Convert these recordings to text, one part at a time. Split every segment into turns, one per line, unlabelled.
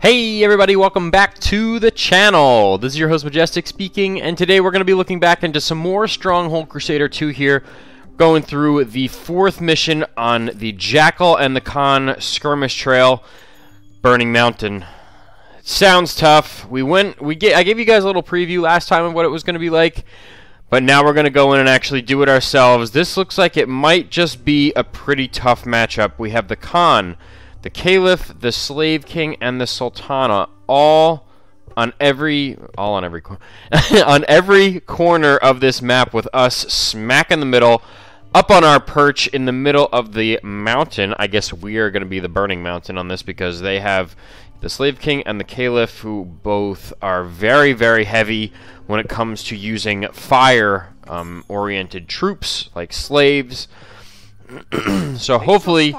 Hey everybody, welcome back to the channel. This is your host Majestic speaking, and today we're going to be looking back into some more Stronghold Crusader 2 here, going through the 4th mission on the Jackal and the Khan Skirmish Trail, Burning Mountain. It sounds tough. I gave you guys a little preview last time of what it was going to be like, but now we're going to go in and actually do it ourselves. This looks like it might just be a pretty tough matchup. We have the Khan, the Caliph, the Slave King, and the Sultana, all on every on every corner of this map, with us smack in the middle, up on our perch in the middle of the mountain. I guess we are going to be the Burning Mountain on this because they have the Slave King and the Caliph, who both are very, very heavy when it comes to using fire-oriented troops like slaves. So hopefully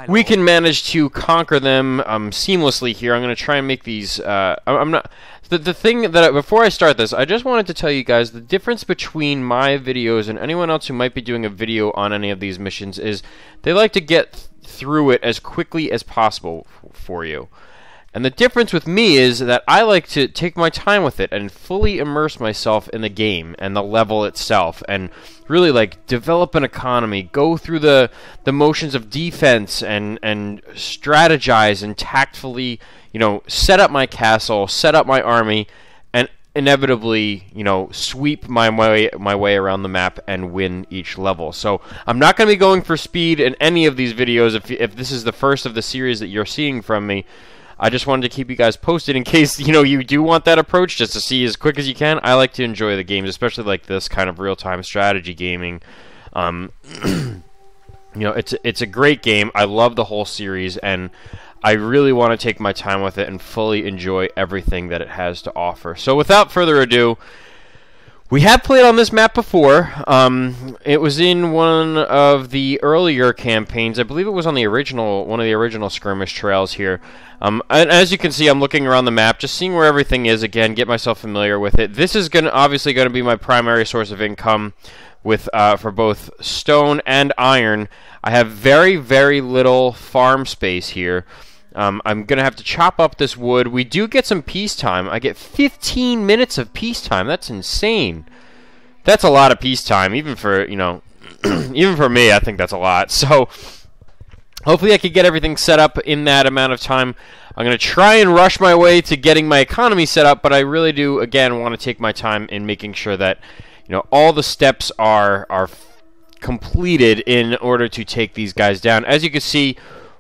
we can manage to conquer them seamlessly here. I'm going to try and make these. I'm not. The thing that before I start this, I just wanted to tell you guys the difference between my videos and anyone else who might be doing a video on any of these missions is they like to get through it as quickly as possible for you. And the difference with me is that I like to take my time with it and fully immerse myself in the game and the level itself, and really like develop an economy, go through the motions of defense and strategize and tactfully, set up my castle, set up my army, and inevitably, sweep my way around the map and win each level. So I'm not going to be going for speed in any of these videos. If this is the first of the series that you're seeing from me, I just wanted to keep you guys posted in case, you do want that approach, just to see as quick as you can. I like to enjoy the games, especially like this kind of real-time strategy gaming. It's a great game. I love the whole series, and I really want to take my time with it and fully enjoy everything that it has to offer. So without further ado, we have played on this map before. It was in one of the earlier campaigns. I believe it was on one of the original skirmish trails here. And as you can see, I'm looking around the map, just seeing where everything is again, get myself familiar with it. This is obviously going to be my primary source of income with for both stone and iron. I have very, very little farm space here. I'm going to have to chop up this wood. We do get some peacetime. I get 15 minutes of peacetime. That's insane. That's a lot of peacetime, even for, even for me, I think that's a lot. So hopefully I can get everything set up in that amount of time. I'm going to try and rush my way to getting my economy set up, but I really do, again, want to take my time in making sure that, all the steps are completed in order to take these guys down. As you can see,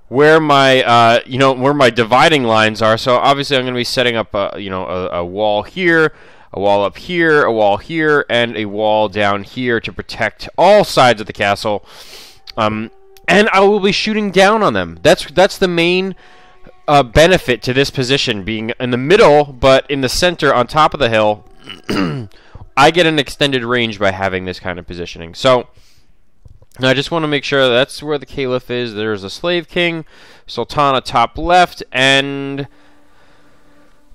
where my where my dividing lines are. So obviously I'm going to be setting up a wall here, a wall up here, a wall here, and a wall down here to protect all sides of the castle. And I will be shooting down on them. That's the main benefit to this position, being in the middle, but in the center on top of the hill. I get an extended range by having this kind of positioning. So I just want to make sure that's where the Caliph is. There's a Slave King, Sultana top left, and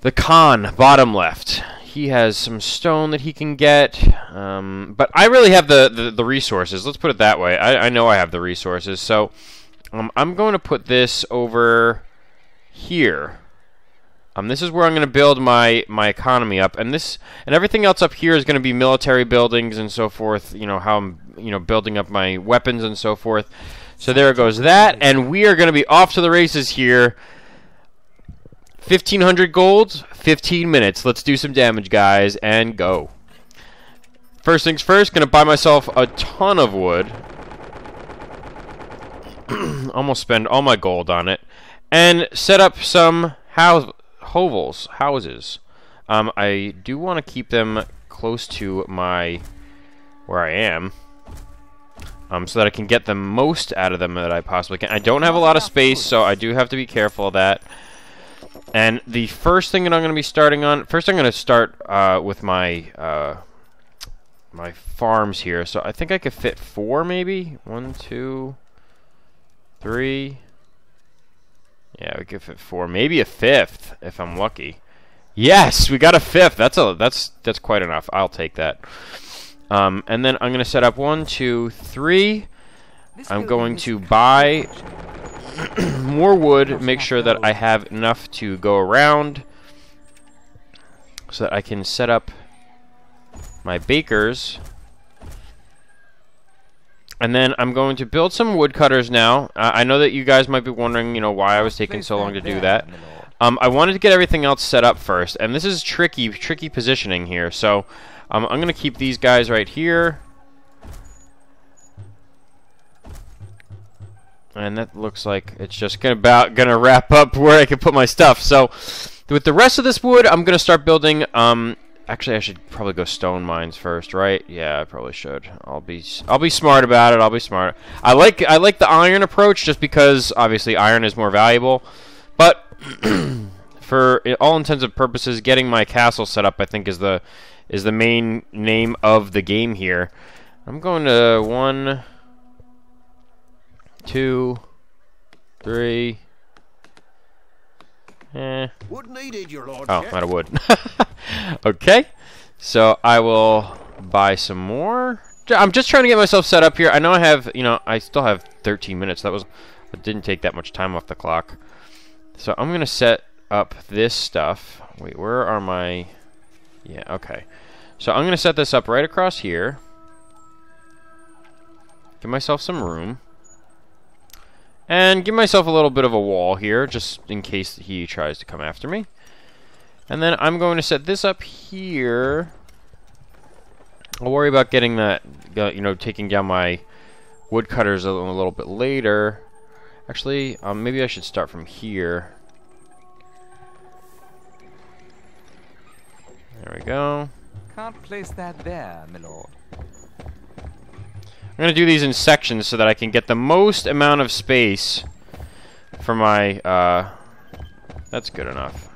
the Khan bottom left. He has some stone that he can get, but I really have the resources. Let's put it that way. I know I have the resources, so I'm going to put this over here. This is where I'm going to build my economy up, and everything else up here is going to be military buildings and so forth. How I'm building up my weapons and so forth. So there goes that, and we are going to be off to the races here. 1,500 gold, 15 minutes. Let's do some damage, guys, and go. First things first, going to buy myself a ton of wood. Almost spend all my gold on it, and set up some houses. I do want to keep them close to where I am, so that I can get the most out of them that I possibly can. I don't have a lot of space, so I do have to be careful of that. And the first thing that I'm going to be starting on, first I'm going to start with my my farms here. So I think I could fit 4, maybe 1, 2, 3. Yeah, we could fit 4, maybe a 5th if I'm lucky. Yes, we got a 5th. That's quite enough. I'll take that. And then I'm going to set up 1, 2, 3. I'm going to buy more wood, make sure that I have enough to go around so that I can set up my bakers. And then I'm going to build some woodcutters now. I know that you guys might be wondering, you know, why I was taking so long to do that. I wanted to get everything else set up first, and this is tricky positioning here. So I'm going to keep these guys right here. And that looks like it's just gonna wrap up where I can put my stuff. So with the rest of this wood, I'm gonna start building. Actually, I should probably go stone mines first, right? Yeah, I probably should. I'll be smart about it. I'll be smart. I like the iron approach just because obviously iron is more valuable. But for all intents and purposes, getting my castle set up, I think, is the main name of the game here. I'm going to 1, 2, 3.
Wood needed, your lordship.
Oh, out of wood. Okay, so I will buy some more. I'm just trying to get myself set up here. I know I have, you know, I still have 13 minutes. It didn't take that much time off the clock. So I'm gonna set up this stuff. Wait, where are my? Yeah, okay. So I'm gonna set this up right across here. Give myself some room. And give myself a little bit of a wall here, just in case he tries to come after me. And then I'm going to set this up here. I'll worry about getting that, you know, taking down my woodcutters a little bit later. Actually, maybe I should start from here. There we go.
Can't place that there, my lord.
I'm going to do these in sections so that I can get the most amount of space for my, that's good enough.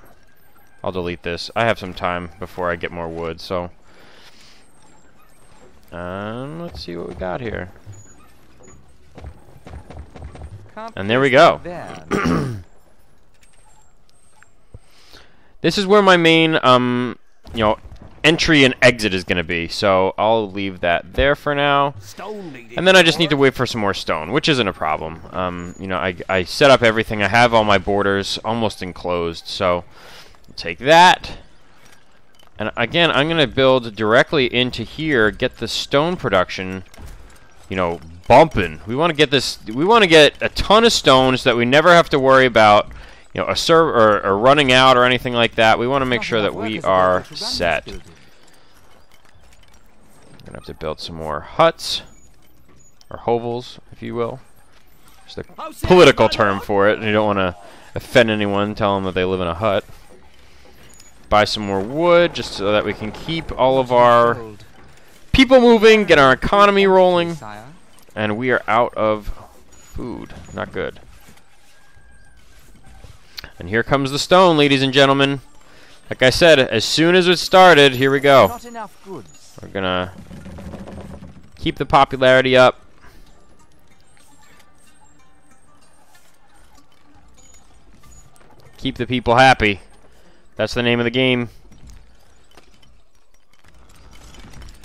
I'll delete this. I have some time before I get more wood, so. Let's see what we got here. And there we go. This is where my main, you know, entry and exit is going to be, so I'll leave that there for now. And then I just need to wait for some more stone, which isn't a problem. You know, I set up everything. I have all my borders almost enclosed, so take that. And again, I'm going to build directly into here, get the stone production, you know, bumping. We want to get this. We want to get a ton of stone so that we never have to worry about, you know, a server or running out or anything like that. We want to make sure that we are set. I'm gonna have to build some more huts, or hovels, if you will. It's the political term for it, and you don't want to offend anyone, tell them that they live in a hut. Buy some more wood, just so that we can keep all of our people moving, get our economy rolling, and we are out of food. Not good. And here comes the stone, ladies and gentlemen. Like I said, as soon as it started, here we go.
Not enough goods.
We're gonna keep the popularity up. Keep the people happy. That's the name of the game.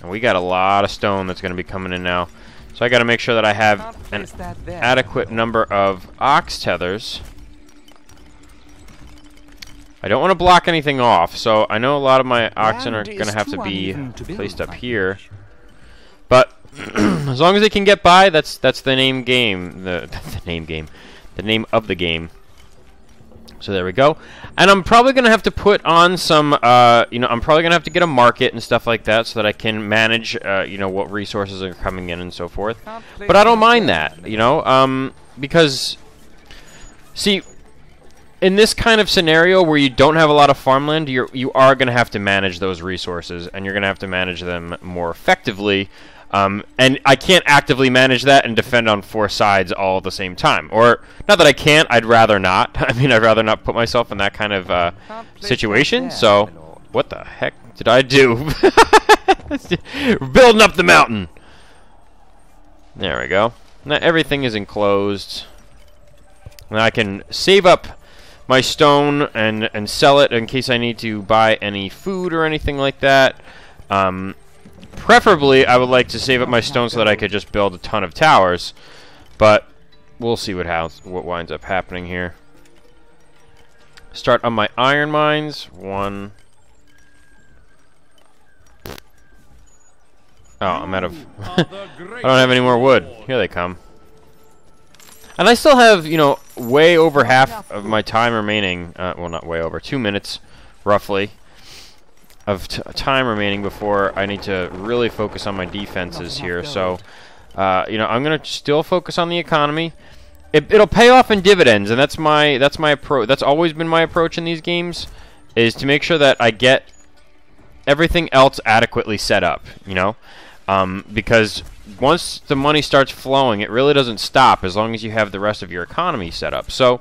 And we got a lot of stone that's gonna be coming in now. So I gotta make sure that I have an adequate number of ox tethers. I don't want to block anything off, so I know a lot of my oxen are going to have to be placed up here. But as long as they can get by, that's the name game, the name of the game. So there we go. And I'm probably going to have to put on some, you know, I'm probably going to have to get a market and stuff like that so that I can manage, you know, what resources are coming in and so forth. But I don't mind that, you know, because, see, in this kind of scenario where you don't have a lot of farmland, you are going to have to manage those resources, and you're going to have to manage them more effectively. And I can't actively manage that and defend on 4 sides all at the same time. Or, not that I can't, I'd rather not. I mean, I'd rather not put myself in that kind of situation. So, what the heck did I do? Building up the mountain! There we go. Now everything is enclosed. Now I can save up my stone and sell it in case I need to buy any food or anything like that. Preferably, I would like to save up my stone so that I could just build a ton of towers. But we'll see what winds up happening here. Start on my iron mines. One. Oh, I'm out of... I don't have any more wood. Here they come. And I still have, you know, way over half of my time remaining. Well, not way over. 2 minutes, roughly, of time remaining before I need to really focus on my defenses here. So, you know, I'm going to still focus on the economy. It'll pay off in dividends, and that's my approach. That's always been my approach in these games, is to make sure that I get everything else adequately set up, you know? Because once the money starts flowing, it really doesn't stop as long as you have the rest of your economy set up. So, you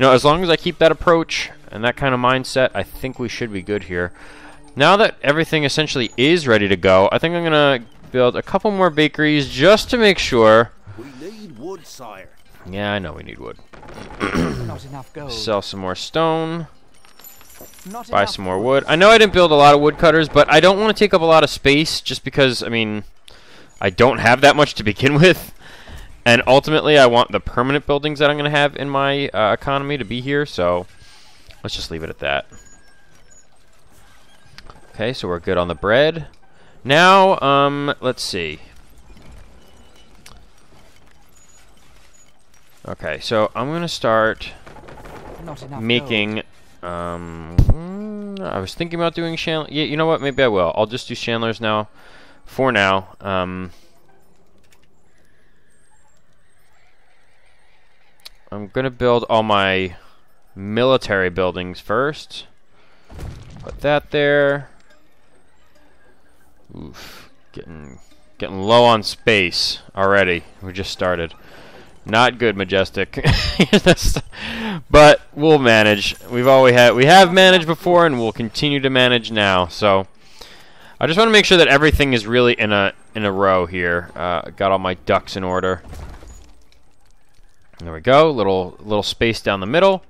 know, as long as I keep that approach and that kind of mindset, I think we should be good here. Now that everything essentially is ready to go, I think I'm going to build a couple more bakeries just to make sure.
We need wood, sire.
Yeah, I know we need wood.
Not enough gold.
Sell some more stone.
Not
Buy
enough
some more
goods.
wood. I know I didn't build a lot of woodcutters, but I don't want to take up a lot of space just because, I mean, I don't have that much to begin with. And ultimately, I want the permanent buildings that I'm going to have in my economy to be here, so let's just leave it at that. Okay, so we're good on the bread. Now, let's see. Okay, so I'm going to start
Not enough
making... I was thinking about doing Chandler. Yeah, you know what? Maybe I will. I'll just do Chandler's now. For now. I'm going to build all my military buildings first. Put that there. Oof. Getting low on space already. We just started. Not good, Majestic. But we'll manage. We have managed before, and we'll continue to manage now. So I just want to make sure that everything is really in a row here. Got all my ducks in order. There we go. Little space down the middle.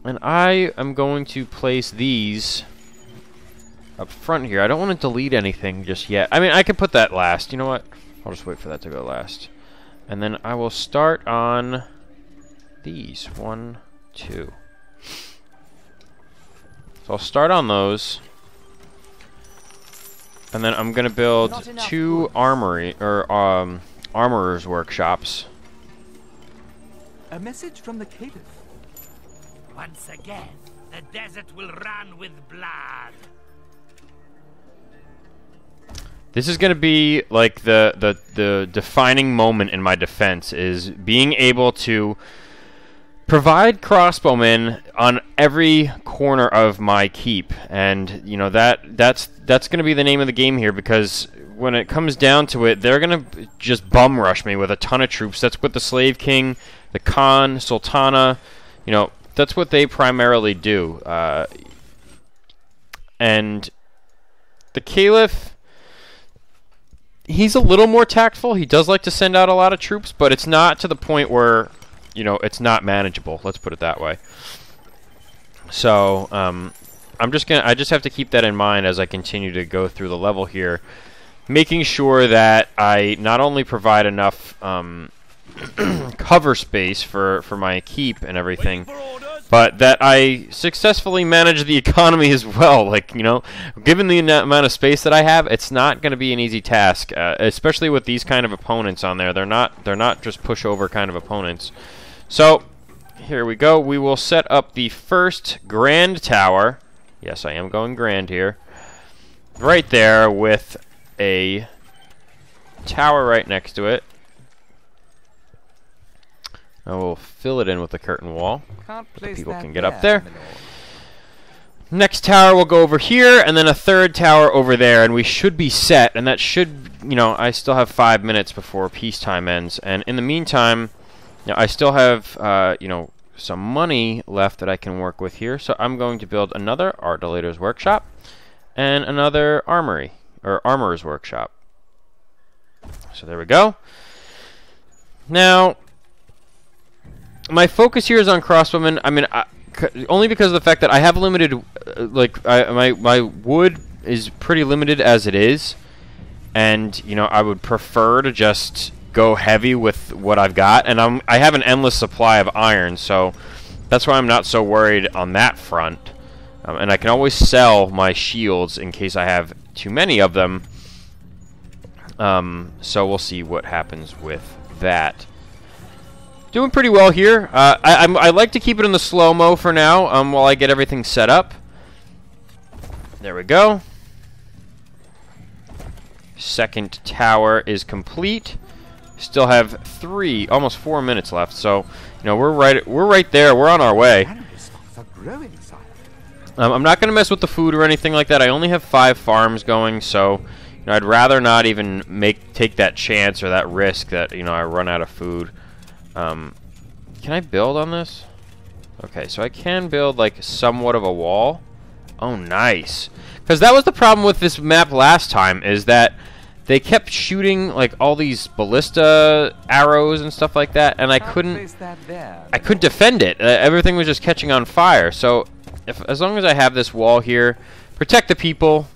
And I am going to place these up front here. I don't want to delete anything just yet. I mean, I could put that last. You know what? I'll just wait for that to go last. And then I will start on these. 1, 2. So I'll start on those. And then I'm going to build 2 armorer's workshops.
A message from the Caliph.
Once again, the desert will run with blood.
This is going to be like the defining moment in my defense, is being able to provide crossbowmen on every corner of my keep. And you know, that's going to be the name of the game here, because when it comes down to it, they're going to just bum rush me with a ton of troops. That's what the Slave King, the Khan, Sultana, you know, that's what they primarily do. And the Caliph, he's a little more tactful. He does like to send out a lot of troops, but it's not to the point where, you know, it's not manageable. Let's put it that way. So, I just have to keep that in mind as I continue to go through the level here, making sure that I not only provide enough cover space for my keep and everything, but that I successfully manage the economy as well. Like, you know, given the amount of space that I have, it's not going to be an easy task, especially with these kind of opponents on there. They're not just pushover kind of opponents. So here we go. We will set up the first grand tower. Yes, I am going grand here. Right there with a tower right next to it. I will fill it in with a curtain wall.
Can't
so
place
people
that
can get up there.
my lord.
Next tower will go over here, and then a third tower over there, and we should be set. And that should, you know, I still have 5 minutes before peacetime ends. And in the meantime, you know, I still have, you know, some money left that I can work with here. So I'm going to build another Artillator's Workshop and another Armory, or Armorer's Workshop. So there we go. Now, my focus here is on crossbowmen. I mean, only because of the fact that I have limited, my wood is pretty limited as it is, and you know, I would prefer to just go heavy with what I've got, and I have an endless supply of iron, so that's why I'm not so worried on that front. And I can always sell my shields in case I have too many of them. So we'll see what happens with that. Doing pretty well here. I like to keep it in the slow-mo for now while I get everything set up. There we go. Second tower is complete. Still have almost 4 minutes left. So, you know, we're right there. We're on our way.
Cannabis are growing, sire.
I'm not going to mess with the food or anything like that. I only have 5 farms going, so you know, I'd rather not even take that chance or that risk that, you know, I run out of food. Can I build on this? Okay, so I can build like somewhat of a wall. Oh, nice. Because that was the problem with this map last time, is that they kept shooting like all these ballista arrows and stuff like that, and I couldn't defend it. Everything was just catching on fire. So as long as I have this wall here, protect the people,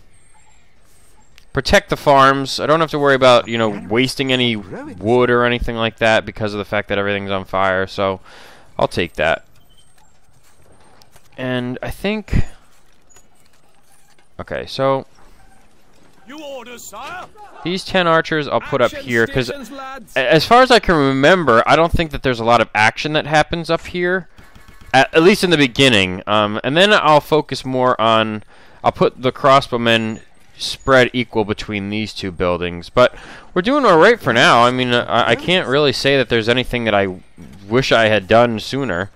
protect the farms. I don't have to worry about, you know, wasting any wood or anything like that because of the fact that everything's on fire. So I'll take that. And I think, okay, so
You order, sire.
these 10 archers I'll put up here, because as far as I can remember, I don't think that there's a lot of action that happens up here, at least in the beginning. And then I'll focus more on, I'll put the crossbowmen spread equal between these two buildings. But we're doing all right for now. I mean, I can't really say that there's anything that I wish I had done sooner.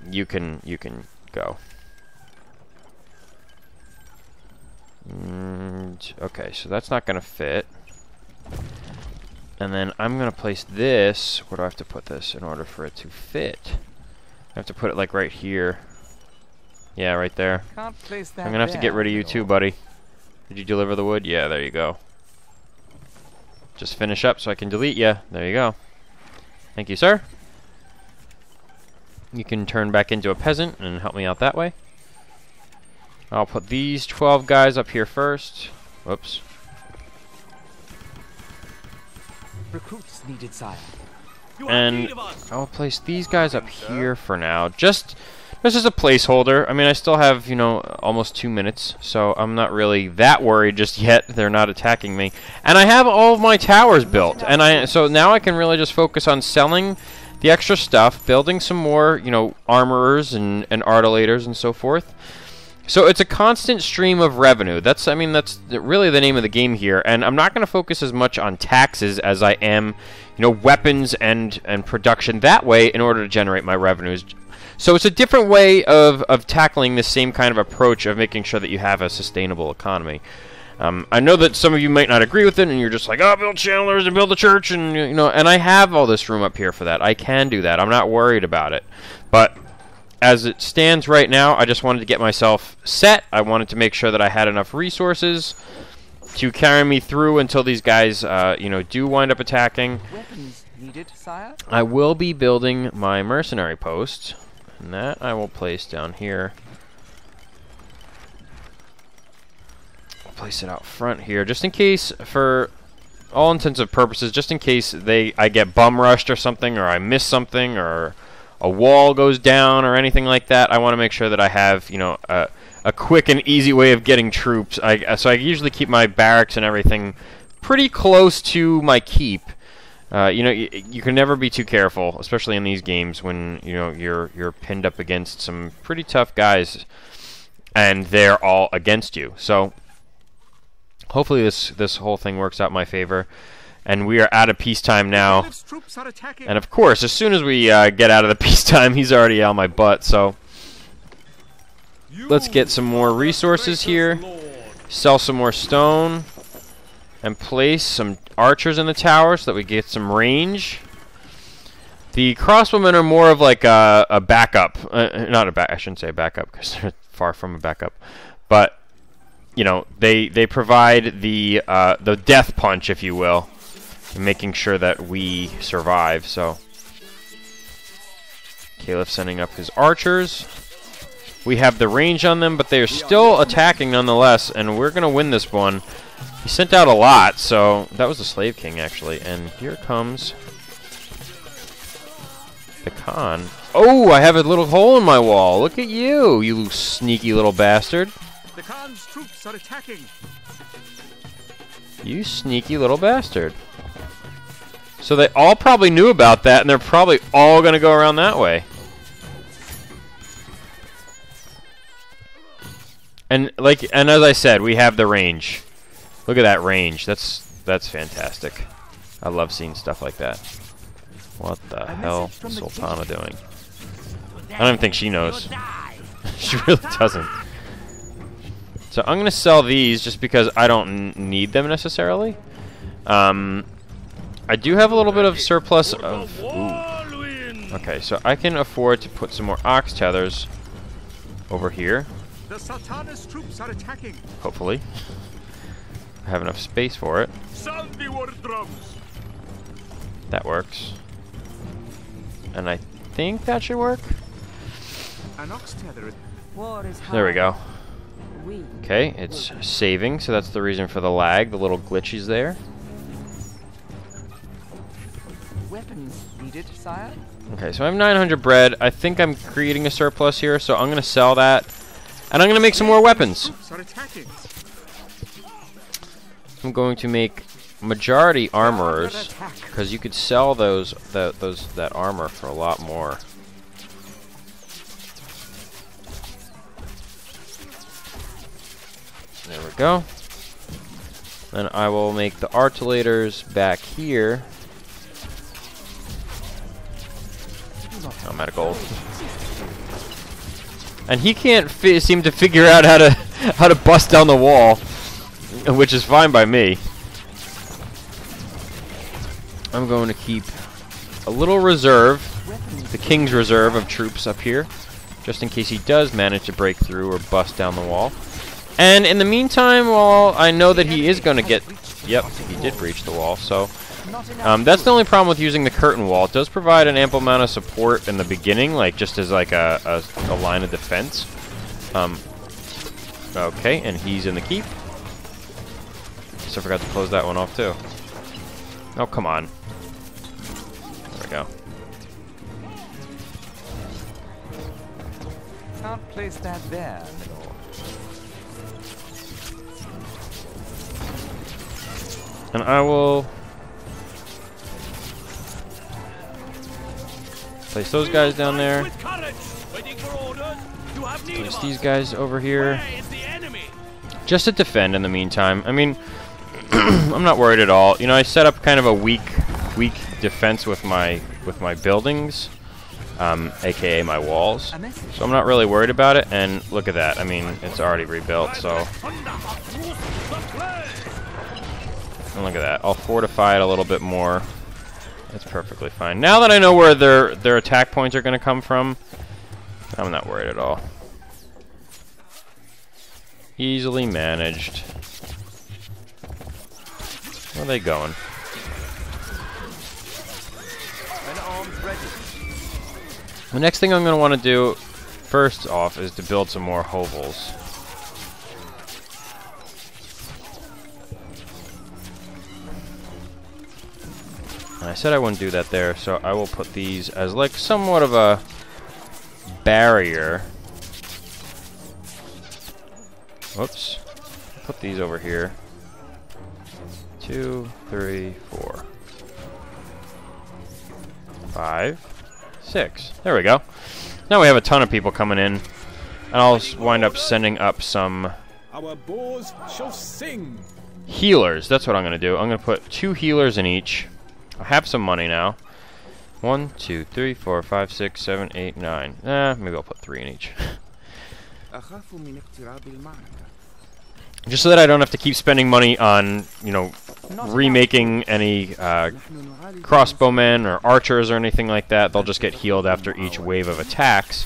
You can go. Okay, so that's not gonna fit. And then I'm gonna place this. Where do I have to put this in order for it to fit? I have to put it like right here. Yeah, right there.
Can't place that
I'm gonna have to get rid of you too, buddy. Did you deliver the wood? Yeah, there you go. Just finish up so I can delete you. There you go. Thank you, sir. You can turn back into a peasant and help me out that way. I'll put these 12 guys up here first. Whoops.
Recruits needed, sire.
And I'll place these guys up here for now. Just this is a placeholder. I mean, I still have, you know, almost 2 minutes, so I'm not really that worried just yet. They're not attacking me. And I have all of my towers built. And so now I can really just focus on selling the extra stuff, building some more, you know, armorers and artilators and so forth. So it's a constant stream of revenue. That's really the name of the game here. And I'm not going to focus as much on taxes as I am, you know, weapons and production that way in order to generate my revenues. So it's a different way of tackling the same kind of approach of making sure that you have a sustainable economy. I know that some of you might not agree with it, and you're just like, oh, build channelers and build a church, and you know, and I have all this room up here for that. I can do that. I'm not worried about it. But as it stands right now, I just wanted to get myself set. I wanted to make sure that I had enough resources to carry me through until these guys, you know, do wind up attacking.
Weapons needed, sire.
I will be building my mercenary post, and that I will place down here. I'll place it out front here, just in case, for all intents and purposes, just in case I get bum rushed or something, or I miss something, or a wall goes down or anything like that. I want to make sure that I have, you know, a quick and easy way of getting troops. So I usually keep my barracks and everything pretty close to my keep. You know, you can never be too careful, especially in these games when, you know, you're pinned up against some pretty tough guys, and they're all against you. So hopefully this whole thing works out in my favor. And we are out of peacetime now. And of course, as soon as we get out of the peacetime, he's already on my butt. So let's get some more resources here. Sell some more stone. And place some archers in the tower so that we get some range. The crossbowmen are more of like a backup. I shouldn't say a backup because they're far from a backup. But, you know, they provide the death punch, if you will. Making sure that we survive. So Caliph sending up his archers. We have the range on them, but they are still attacking nonetheless, and we're going to win this one. He sent out a lot, so that was the Slave King, actually. And here comes the Khan. Oh, I have a little hole in my wall. Look at you, you sneaky little bastard.
The Khan's troops are attacking.
You sneaky little bastard. So they all probably knew about that, and they're probably all going to go around that way. And as I said, we have the range. Look at that range. That's fantastic. I love seeing stuff like that. What the hell is Sultana doing? I don't even think she knows. She really doesn't. So I'm gonna sell these just because I don't need them necessarily. I do have a little bit of surplus of. Ooh. Okay, so I can afford to put some more ox tethers over here.
The Sultana's troops are attacking.
Hopefully. I have enough space for it.
Sound the war drums.
That works. And I think that should work.
An ox tether.
There we go. Okay, it's saving, so that's the reason for the lag, the little glitches there.
Weapons needed, sire.
Okay, so I have 900 bread. I think I'm creating a surplus here, so I'm going to sell that. And I'm going to make some more weapons. I'm going to make majority armorers, because you could sell that armor for a lot more. There we go. Then I will make the artillators back here. Oh, I'm out of gold. And he can't seem to figure out how to bust down the wall, which is fine by me. I'm going to keep a little reserve, the King's reserve of troops up here, just in case he does manage to break through or bust down the wall. And in the meantime, while I know that he is going to get... Yep, he did breach the wall, so... that's the only problem with using the curtain wall. It does provide an ample amount of support in the beginning, like just as like a line of defense. Okay, and he's in the keep. So I forgot to close that one off too. Oh, come on. There we go.
Can't place that there, my lord.
And I will place those guys down there. Place these guys over here. Just to defend in the meantime. I mean, I'm not worried at all. You know, I set up kind of a weak defense with my buildings, aka my walls. So I'm not really worried about it. And look at that. I mean, it's already rebuilt. So. And look at that. I'll fortify it a little bit more. That's perfectly fine. Now that I know where their attack points are going to come from, I'm not worried at all. Easily managed. Where are they going? The next thing I'm going to want to do, first off, is to build some more hovels. And I said I wouldn't do that there, so I will put these as like somewhat of a barrier. Whoops. Put these over here. 2, 3, 4, 5, 6. There we go. Now we have a ton of people coming in. And I'll wind up sending up some
Our boars shall sing.
healers. That's what I'm going to do. I'm going to put 2 healers in each. I have some money now. 1, 2, 3, 4, 5, 6, 7, 8, 9. Maybe I'll put 3 in each. Just so that I don't have to keep spending money on, you know, remaking any crossbowmen or archers or anything like that. They'll just get healed after each wave of attacks.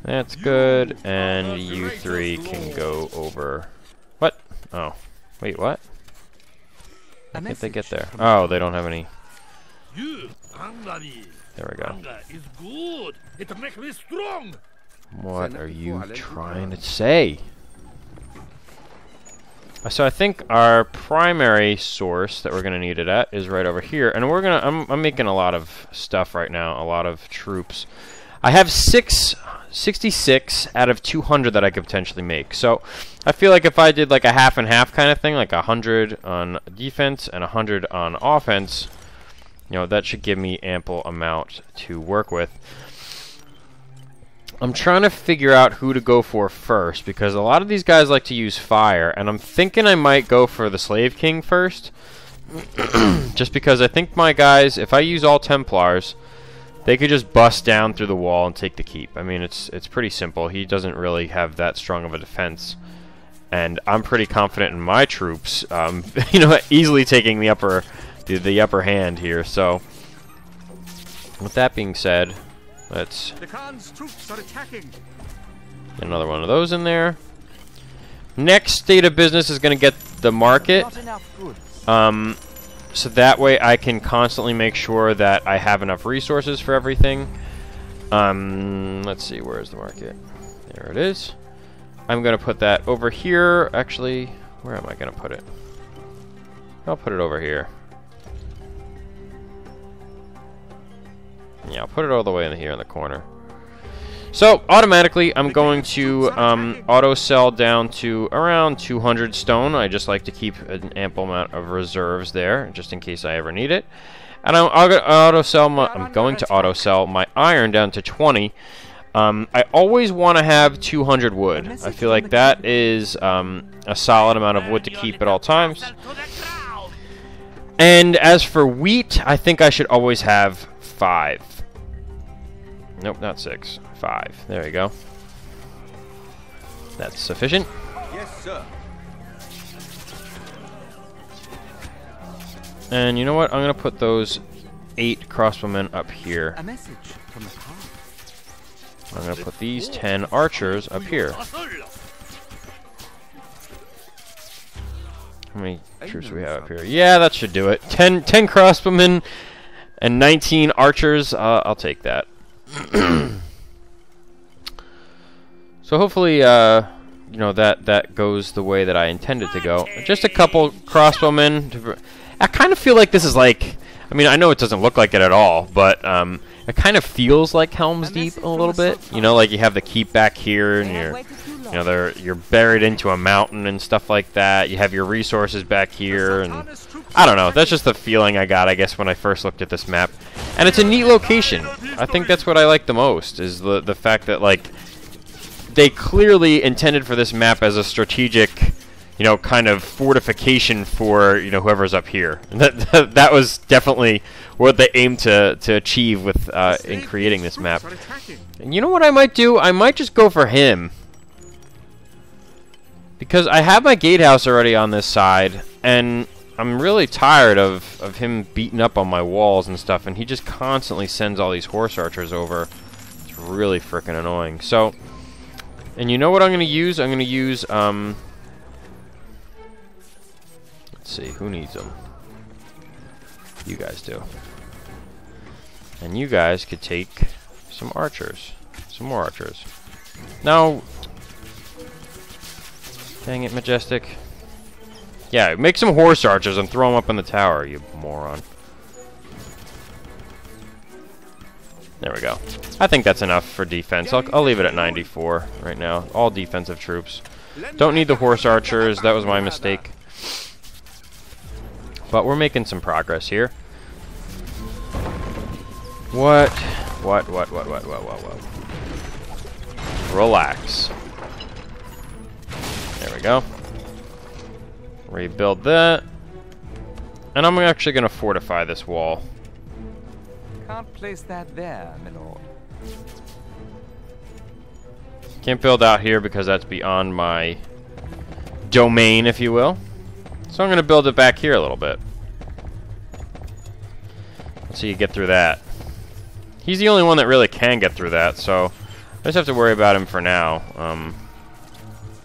That's good. And you 3 can go over. What? Oh. Wait, what? How can't they get there? Oh, they don't have any. There we go.
Is good. It makes me strong.
What are you trying to say? So I think our primary source that we're gonna need it at is right over here, and we're gonna. I'm making a lot of stuff right now, a lot of troops. I have 66 out of 200 that I could potentially make. So I feel like if I did like a half and half kind of thing, like 100 on defense and 100 on offense, you know, that should give me ample amount to work with. I'm trying to figure out who to go for first, because a lot of these guys like to use fire, and I'm thinking I might go for the Slave King first. Just because I think my guys, if I use all Templars, they could just bust down through the wall and take the keep. I mean, it's pretty simple. He doesn't really have that strong of a defense, and I'm pretty confident in my troops, you know, easily taking the upper hand here. So, with that being said, let's
The Khan's troops are attacking.
get another one of those in there. Next state of business is going to get the market.
Not enough goods.
So that way I can constantly make sure that I have enough resources for everything. Let's see, where's the market? There it is. I'm going to put that over here. Actually, where am I going to put it? I'll put it over here. Yeah, I'll put it all the way in here in the corner. So, automatically, I'm going to auto-sell down to around 200 stone. I just like to keep an ample amount of reserves there, just in case I ever need it. And I'm going to auto-sell my iron down to 20. I always want to have 200 wood. I feel like that is a solid amount of wood to keep at all times. And as for wheat, I think I should always have 5. Nope, not 6. 5. There you go. That's sufficient.
Yes, sir.
And you know what? I'm going to put those 8 crossbowmen up here.
A message from the Khan.
I'm going to put these 10 archers up here. How many troops do we have up here? Yeah, that should do it. 10 crossbowmen and 19 archers. I'll take that. So hopefully, you know, that goes the way that I intended to go. Just a couple crossbowmen. I kind of feel like this is like, I mean, I know it doesn't look like it at all, but it kind of feels like Helm's Deep a little bit. You know, like you have the keep back here, and you're buried into a mountain and stuff like that. You have your resources back here, and I don't know. That's just the feeling I got, I guess, when I first looked at this map. And it's a neat location. I think that's what I like the most, is the fact that, like, they clearly intended for this map as a strategic, you know, kind of fortification for, you know, whoever's up here. And that was definitely what they aimed to achieve with in creating this map. And you know what I might do? I might just go for him, because I have my gatehouse already on this side, and I'm really tired of him beating up on my walls and stuff, and he just constantly sends all these horse archers over. It's really freaking annoying. So, and you know what I'm going to use? I'm going to use, let's see, who needs them? You guys do. And you guys could take some archers. Some more archers. No. Dang it, Majestic. Yeah, make some horse archers and throw them up in the tower, you moron. There we go. I think that's enough for defense. I'll leave it at 94 right now. All defensive troops. Don't need the horse archers. That was my mistake. But we're making some progress here. What? Relax. There we go. Rebuild that. And I'm actually going to fortify this wall.
Can't place that there, my lord.
Can't build out here because that's beyond my domain, if you will. So I'm going to build it back here a little bit. Let's see you get through that. He's the only one that really can get through that, so I just have to worry about him for now.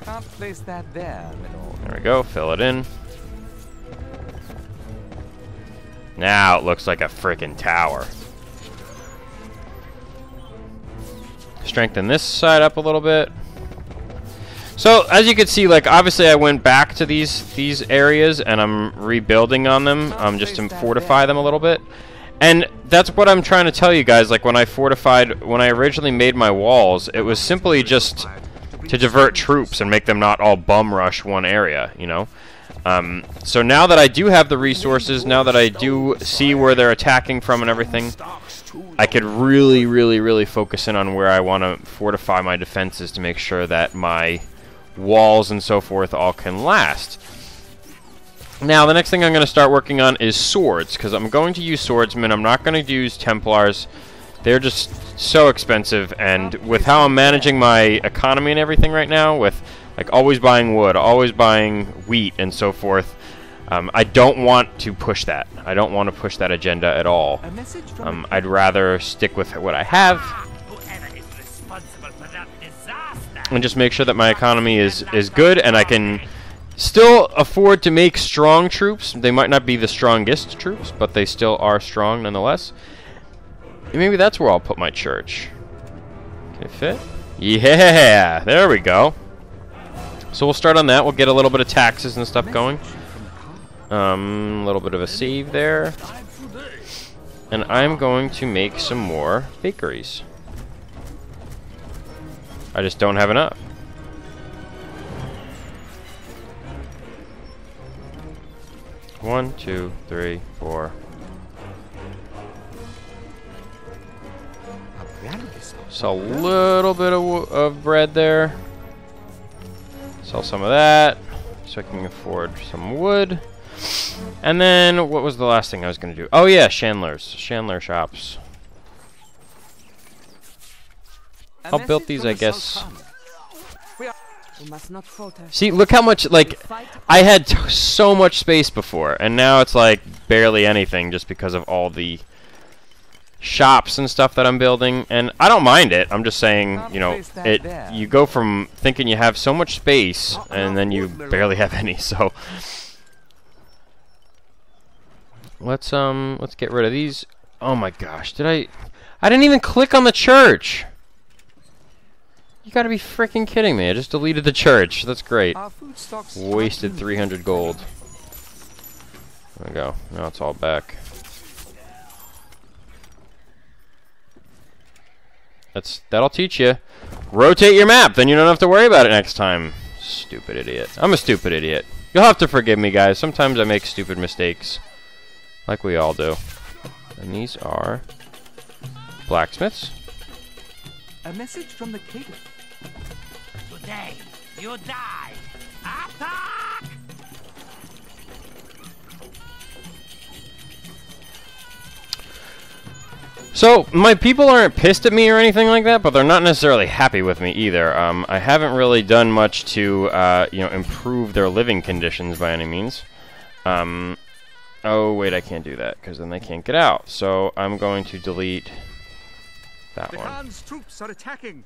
Can't place that there, my lord.
There we go, fill it in. Now it looks like a freaking tower. Strengthen this side up a little bit. So as you can see, like obviously I went back to these areas and I'm rebuilding on them, just to fortify them a little bit. And that's what I'm trying to tell you guys. Like when I originally made my walls, it was simply just to divert troops and make them not all bum rush one area, you know. So now that I do have the resources, now that I do see where they're attacking from and everything, I could really focus in on where I want to fortify my defenses to make sure that my walls and so forth all can last. Now, the next thing I'm going to start working on is swords, because I'm going to use swordsmen. I'm not going to use Templars. They're just so expensive, and with how I'm managing my economy and everything right now, with like always buying wood, always buying wheat, and so forth, I don't want to push that. I don't want to push that agenda at all. I'd rather stick with what I have and just make sure that my economy is good, and I can still afford to make strong troops. They might not be the strongest troops, but they still are strong nonetheless. And maybe that's where I'll put my church. Can it fit? Yeah, there we go. So we'll start on that. We'll get a little bit of taxes and stuff going. A little bit of a save there. And I'm going to make some more bakeries. I just don't have enough. One, two, three, four. Sell a little bit of bread there. Sell some of that, so I can afford some wood. And then, what was the last thing I was going to do? Oh yeah, Chandler shops. I'll build these, I guess. See, look how much, like, I had so much space before, and now it's like barely anything just because of all the shops and stuff that I'm building. And I don't mind it. I'm just saying, you know, you go from thinking you have so much space and then you barely have any. So let's get rid of these. Oh my gosh, I didn't even click on the church. You gotta be freaking kidding me. I just deleted the church. That's great. Wasted 300 gold. There we go. Now it's all back. That'll teach you. Rotate your map, then you don't have to worry about it next time. Stupid idiot. I'm a stupid idiot. You'll have to forgive me, guys. Sometimes I make stupid mistakes. Like we all do. And these are blacksmiths.
A message from the caliph.
Today, you die. Attack!
So, my people aren't pissed at me or anything like that, but they're not necessarily happy with me either. I haven't really done much to, you know, improve their living conditions by any means. Oh, wait, I can't do that, because then they can't get out. So, I'm going to delete that one.
Khan's troops are attacking.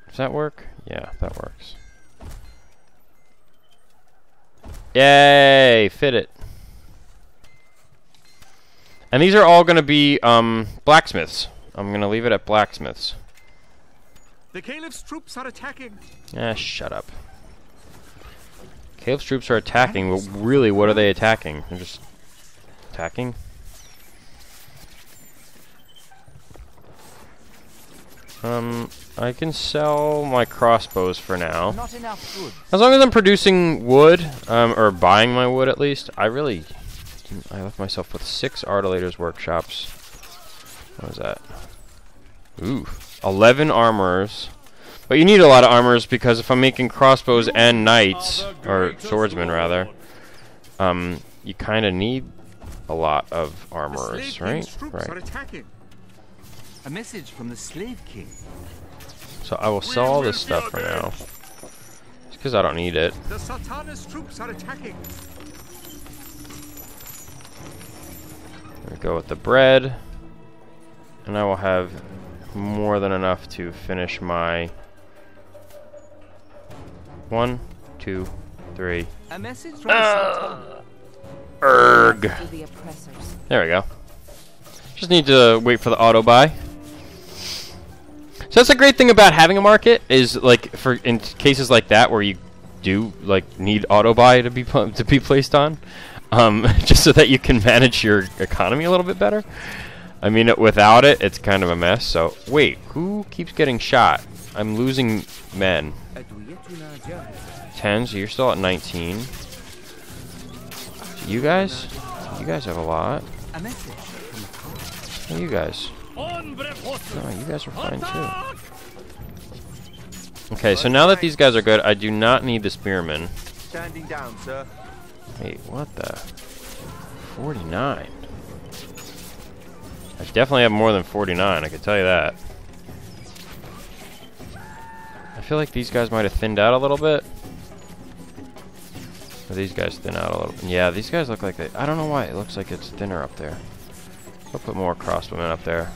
Does that work? Yeah, that works. Yay! Fit it. And these are all going to be blacksmiths. I'm going to leave it at blacksmiths.
The caliph's troops are attacking.
Ah, shut up. Caliph's troops are attacking. Well, really, what are they attacking? They're just attacking? I can sell my crossbows for now.
Not enough wood.
As long as I'm producing wood, or buying my wood at least, I left myself with 6 artilators workshops. What was that? Ooh, 11 armorers. But you need a lot of armorers because if I'm making crossbows and knights, or swordsmen rather, you kind of need a lot of armorers, right? Right.
A message from the slave king.
So I will sell all this stuff for now, just because I don't need it.
The Sultan's troops are attacking.
There we go with the bread, and I will have more than enough to finish my 1, 2, 3.
A message from the Sultan.
Erg. There we go. Just need to wait for the auto buy. So So that's a great thing about having a market is like for in cases like that where you do like need auto buy to be placed on, just so that you can manage your economy a little bit better. I mean, without it, it's kind of a mess. So wait, who keeps getting shot? I'm losing men. 10, so you're still at 19. So you guys have a lot. Oh, you guys. No, you guys are fine too. Okay, so now that these guys are good, I do not need the spearmen.
Standing down, sir.
Wait, what the? 49. I definitely have more than 49, I can tell you that. I feel like these guys might have thinned out a little bit. Or these guys thin out a little bit. Yeah, these guys look like they... I don't know why it looks like it's thinner up there. I'll put more crossbowmen up there.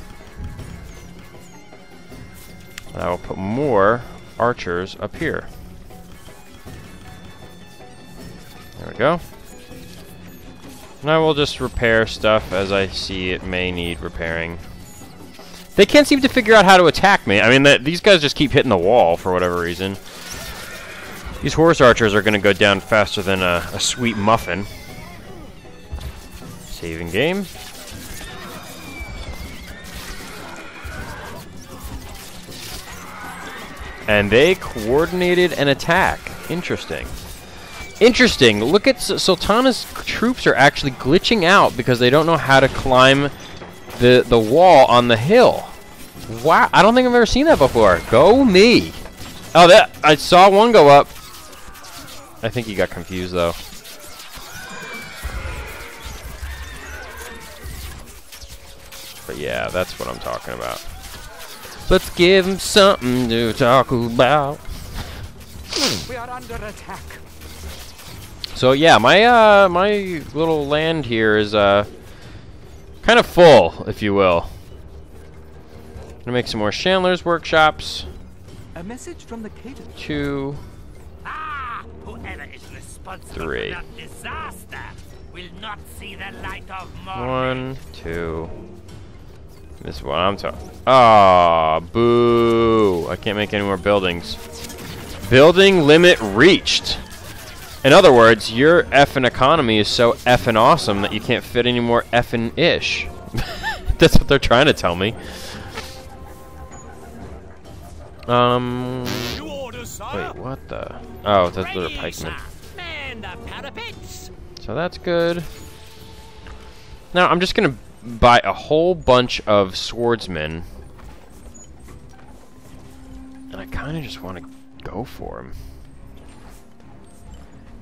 And I will put more archers up here. There we go. And I will just repair stuff as I see it may need repairing. They can't seem to figure out how to attack me. I mean, these guys just keep hitting the wall for whatever reason. These horse archers are going to go down faster than a sweet muffin. Saving game. And they coordinated an attack. Interesting. Interesting. Look at Sultana's troops are actually glitching out because they don't know how to climb the wall on the hill. Wow, I don't think I've ever seen that before. Go me. Oh, that I saw one go up. I think he got confused though. But yeah, that's what I'm talking about. Let's give him something to talk about.
We are under attack.
So yeah, my my little land here is kind of full, if you will. Gonna make some more Chandler's workshops.
A message from the Cadence.
2,
Whoever is responsible
3.
for that disaster will not see the light of morning.
1, 2. This is what I'm talking. Ah, boo! I can't make any more buildings. Building limit reached. In other words, your effing economy is so effing awesome that you can't fit any more effing ish. That's what they're trying to tell me. Wait, what the? Oh, that's the pikemen. So that's good. Now I'm just gonna buy a whole bunch of swordsmen, and I kind of just want to go for them.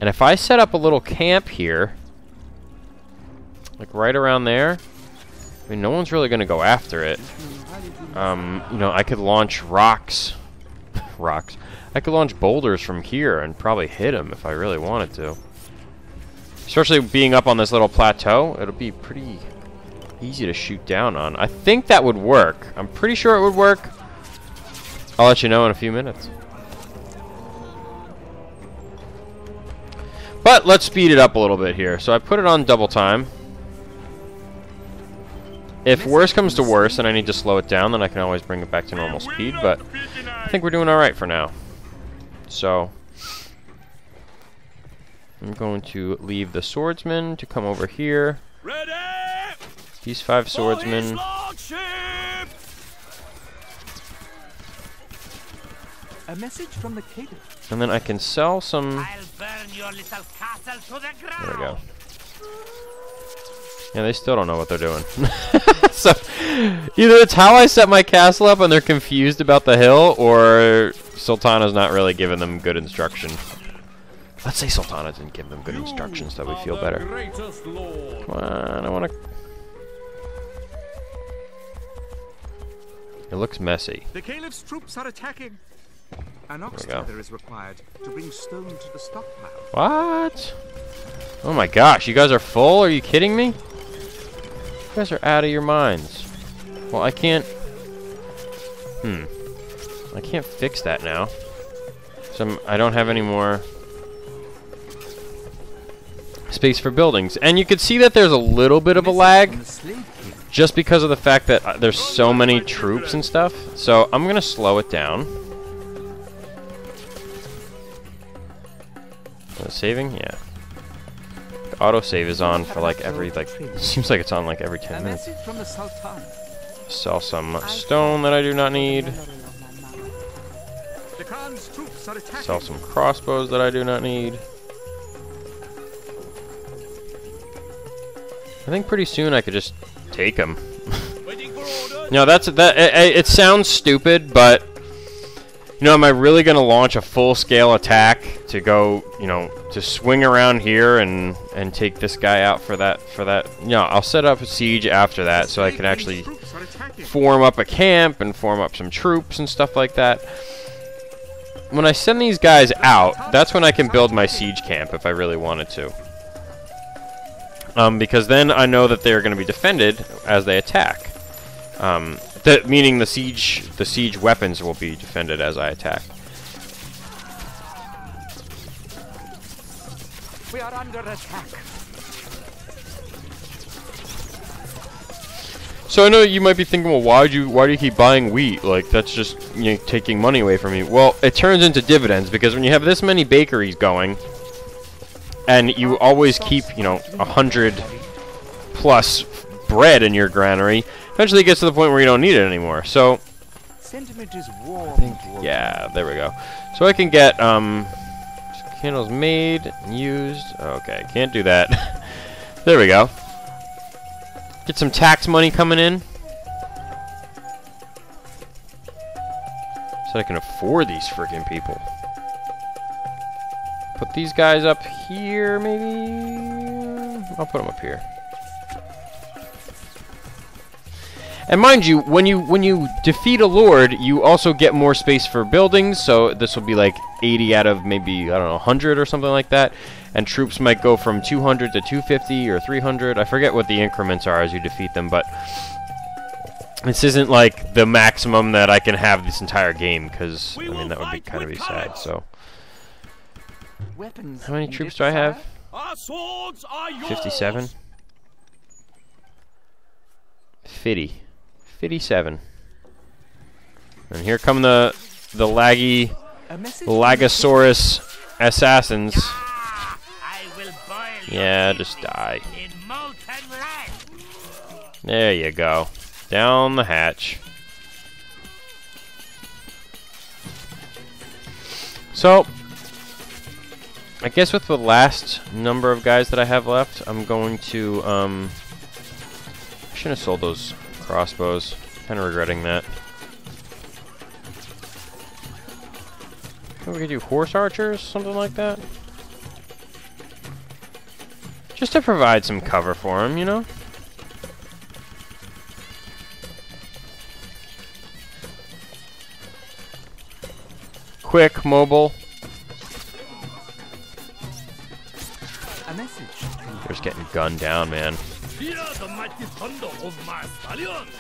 And if I set up a little camp here, like right around there, I mean, no one's really gonna go after it. You know, I could launch rocks. I could launch boulders from here and probably hit them if I really wanted to. Especially being up on this little plateau, it'll be pretty easy to shoot down on. I think that would work. I'm pretty sure it would work. I'll let you know in a few minutes. But let's speed it up a little bit here. So I put it on double time. If worse comes to worse and I need to slow it down, then I can always bring it back to normal speed, but I think we're doing alright for now. So I'm going to leave the swordsman to come over here.
Ready!
These 5 swordsmen.
A message from the Cadence.
And then I can sell some.
I'll burn your little castle to the ground.
There we go. Yeah, they still don't know what they're doing. So, either it's how I set my castle up and they're confused about the hill, or Sultana's not really giving them good instruction. Let's say Sultana didn't give them good instructions so we feel better. Come on, I want to... It looks messy.
The Caliph's troops are attacking. An ox
There we go.
tether is required to bring stone to the stockpile.
What? Oh my gosh, you guys are full? Are you kidding me? You guys are out of your minds. Well, I can't... I can't fix that now. So I don't have any more space for buildings. And you can see that there's a little bit of a lag. just because of the fact that there's so many troops and stuff. So I'm gonna slow it down. Saving? Yeah. The autosave is on for like every, seems like it's on like every 10 minutes. Sell some stone that I do not need. Sell some crossbows that I do not need. I think pretty soon I could just take them. You know, it sounds stupid, but you know, am I really going to launch a full-scale attack to go, you know, to swing around here and take this guy out for that? You know, I'll set up a siege after that so I can actually form up a camp and form up some troops and stuff like that. When I send these guys out, that's when I can build my siege camp if I really wanted to. Because then I know that they're going to be defended as they attack. Meaning the siege weapons will be defended as I attack.
We are under attack.
So I know you might be thinking, well, why do you keep buying wheat? Like, that's just, you know, taking money away from me. Well, it turns into dividends, because when you have this many bakeries going, and you always keep, you know, 100+ bread in your granary, eventually it gets to the point where you don't need it anymore. So,
Sentiment is warm.
yeah, there we go. So I can get candles made and used. Okay, can't do that. There we go. Get some tax money coming in, so I can afford these freaking people. Put these guys up here, maybe. I'll put them up here. And mind you, when you defeat a lord, you also get more space for buildings. So this will be like 80 out of maybe, I don't know, 100 or something like that. And troops might go from 200 to 250 or 300. I forget what the increments are as you defeat them, but this isn't like the maximum that I can have this entire game, because I mean that would be kind of sad. So how many troops do I have? 57. 57. And here come the Lagosaurus assassins. Yeah, just die. There you go. Down the hatch. So, I guess with the last number of guys that I have left, I'm going to, I shouldn't have sold those crossbows. Kind of regretting that. Maybe we could do horse archers, something like that. Just to provide some cover for him, you know? Quick, mobile.
A message.
They're just getting gunned down, man.
Hear the mighty thunder of my stallions.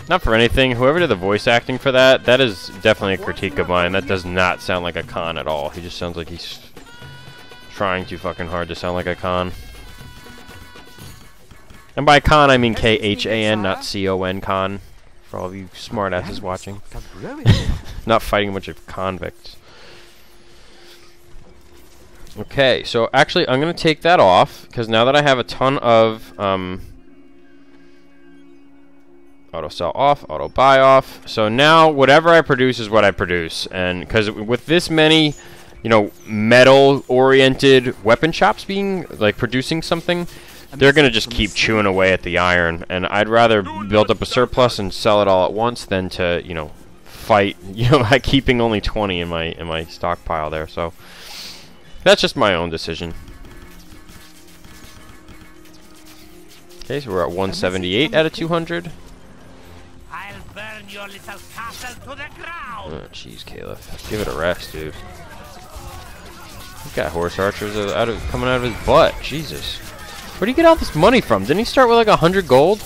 Not for anything, whoever did the voice acting for that, that is definitely a critique of mine. That does not sound like a Khan at all. He just sounds like he's trying too fucking hard to sound like a Khan. And by Khan, I mean K-H-A-N, not C-O-N Khan. For all of you smartasses watching. Not fighting a bunch of convicts. Okay, so actually I'm going to take that off, because now that I have a ton of auto sell off, auto buy off. So now whatever I produce is what I produce. And because with this many, you know, metal-oriented weapon shops being, like, producing something, they're going to just keep chewing away at the iron. And I'd rather build up a surplus and sell it all at once than to, you know, fight, you know, by keeping only 20 in my stockpile there. So that's just my own decision. Okay, so we're at 178 out of 200.
I'll burn your little castle to the ground.
Oh, jeez, Caliph. Give it a rest, dude. He's got horse archers coming out of his butt. Jesus. Where'd he get all this money from? Didn't he start with like 100 gold?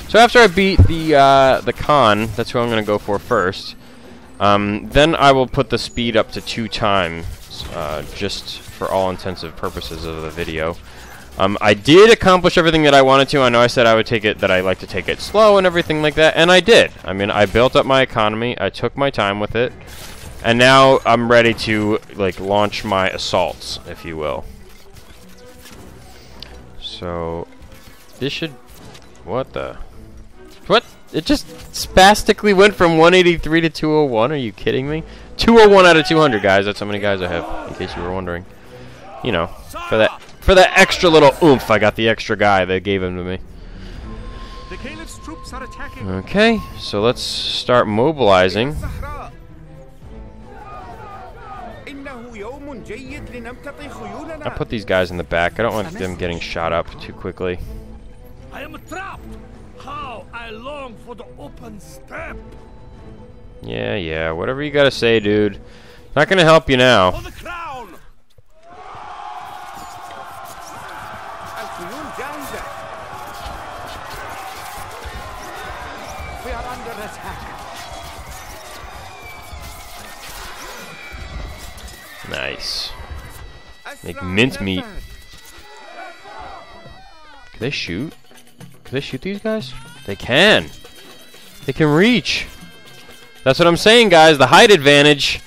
So after I beat the Khan, that's who I'm going to go for first. Then I will put the speed up to 2 times. just for all intensive purposes of the video. I did accomplish everything that I wanted to. I know I said I would take it, that I like to take it slow and everything like that, and I did. I mean, I built up my economy, I took my time with it, and now I'm ready to, like, launch my assaults, if you will. So, this should... What the... What? It just spastically went from 183 to 201? Are you kidding me? 201 out of 200, guys. That's how many guys I have, in case you were wondering. You know, for that extra little oomph, I got the extra guy they gave him to me.
The Caliph's troops are attacking.
Okay, so let's start mobilizing. I put these guys in the back. I don't want them getting shot up too quickly.
I am trapped. How I long for the open steppe.
Yeah, whatever you gotta say, dude. Not gonna help you now.
For the crown.
We are under attack.
Nice. Make mincemeat. Can they shoot? Can they shoot these guys? They can. They can reach. That's what I'm saying, guys. The height advantage.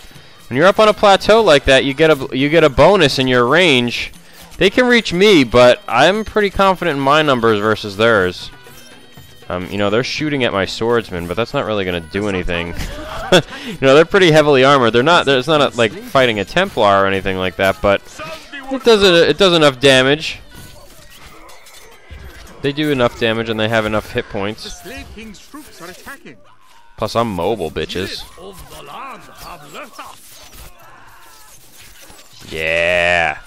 When you're up on a plateau like that, you get a bonus in your range. They can reach me, but I'm pretty confident in my numbers versus theirs. You know, they're shooting at my swordsmen, but that's not really going to do anything. You know, they're pretty heavily armored. They're not. It's not like fighting a Templar or anything like that, but it does enough damage. They do enough damage, and they have enough hit
The
points.
Slave King's troops are attacking.
Plus, I'm mobile, bitches.
Of the land have left us.
Yeah.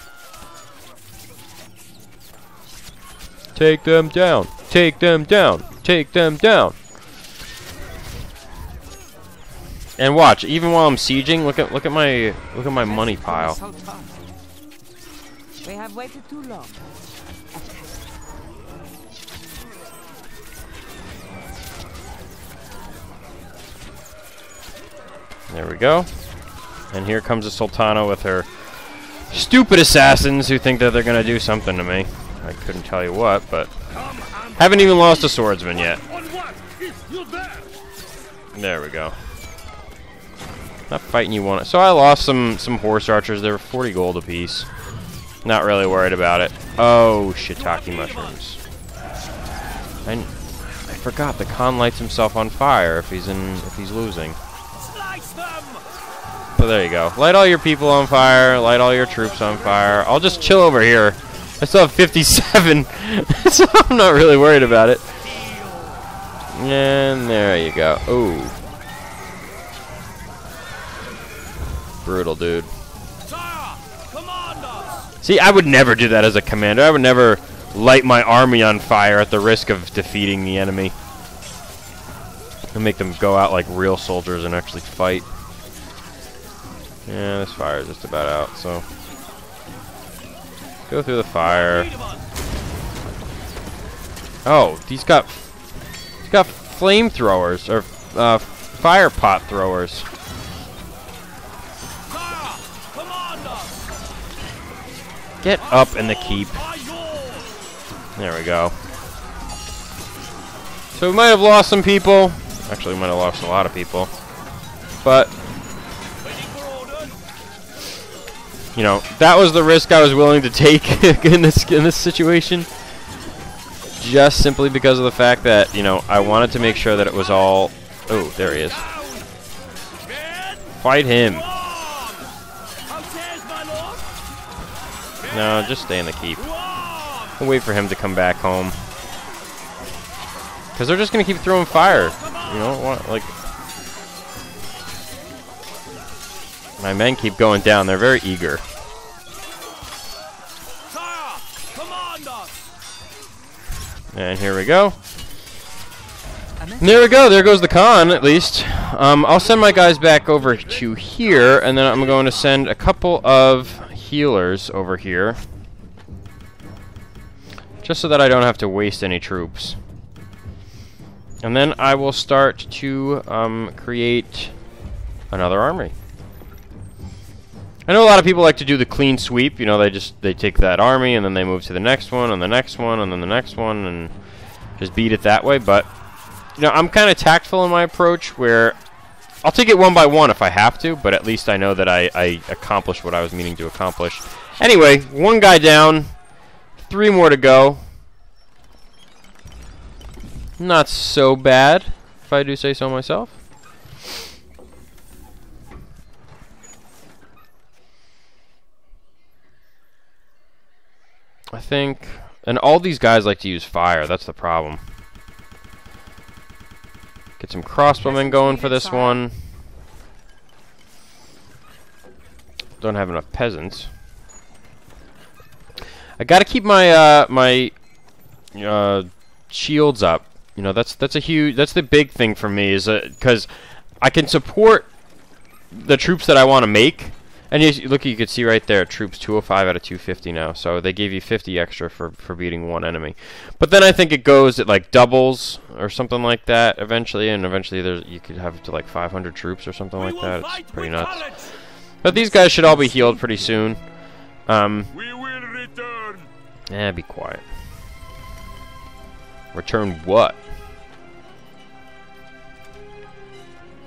Take them down. Take them down. Take them down. And watch, even while I'm sieging, look at my money pile.
We have waited too long.
There we go. And here comes the Sultana with her stupid assassins who think that they're gonna do something to me. I couldn't tell you what, but haven't even lost a swordsman yet. There we go. Not fighting you want it. So I lost some horse archers. They were 40 gold apiece. Not really worried about it. Oh, shiitake mushrooms. I forgot the Khan lights himself on fire if he's losing. So there you go. Light all your people on fire. Light all your troops on fire. I'll just chill over here. I still have 57, so I'm not really worried about it. And there you go. Ooh. Brutal, dude. See, I would never do that as a commander. I would never light my army on fire at the risk of defeating the enemy. And make them go out like real soldiers and actually fight. Yeah, this fire is just about out, so... Go through the fire. Oh, he's got flamethrowers, or fire pot throwers. Get up in the keep. There we go. So we might have lost some people. Actually, we might have lost a lot of people. But, you know, that was the risk I was willing to take in this situation. Just simply because of the fact that, you know, I wanted to make sure that it was all... Oh, there he is. Fight him. No, just stay in the keep. We'll wait for him to come back home. Because they're just going to keep throwing fire. You know, like... My men keep going down. They're very eager. And here we go. And there we go. There goes the Khan, at least. I'll send my guys back over to here, and then I'm going to send a couple of healers over here. Just so that I don't have to waste any troops. And then I will start to create another army. I know a lot of people like to do the clean sweep. You know, they take that army and then they move to the next one and the next one and then the next one and just beat it that way. But you know, I'm kind of tactful in my approach, where I'll take it one by one if I have to, but at least I know that I accomplished what I was meaning to accomplish. Anyway, one guy down, 3 more to go. Not so bad, if I do say so myself. I think, and all these guys like to use fire, that's the problem. Get some crossbowmen going for this one. Don't have enough peasants. I gotta keep my shields up. You know, that's the big thing for me, is because I can support the troops that I want to make. And you can see right there, troops 205 out of 250 now. So they gave you 50 extra for beating one enemy. But then I think it goes at like doubles or something like that eventually, and eventually you could have to like 500 troops or something like that. It's pretty nuts. But these guys should all be healed pretty soon.
We will return.
Be quiet. Return what?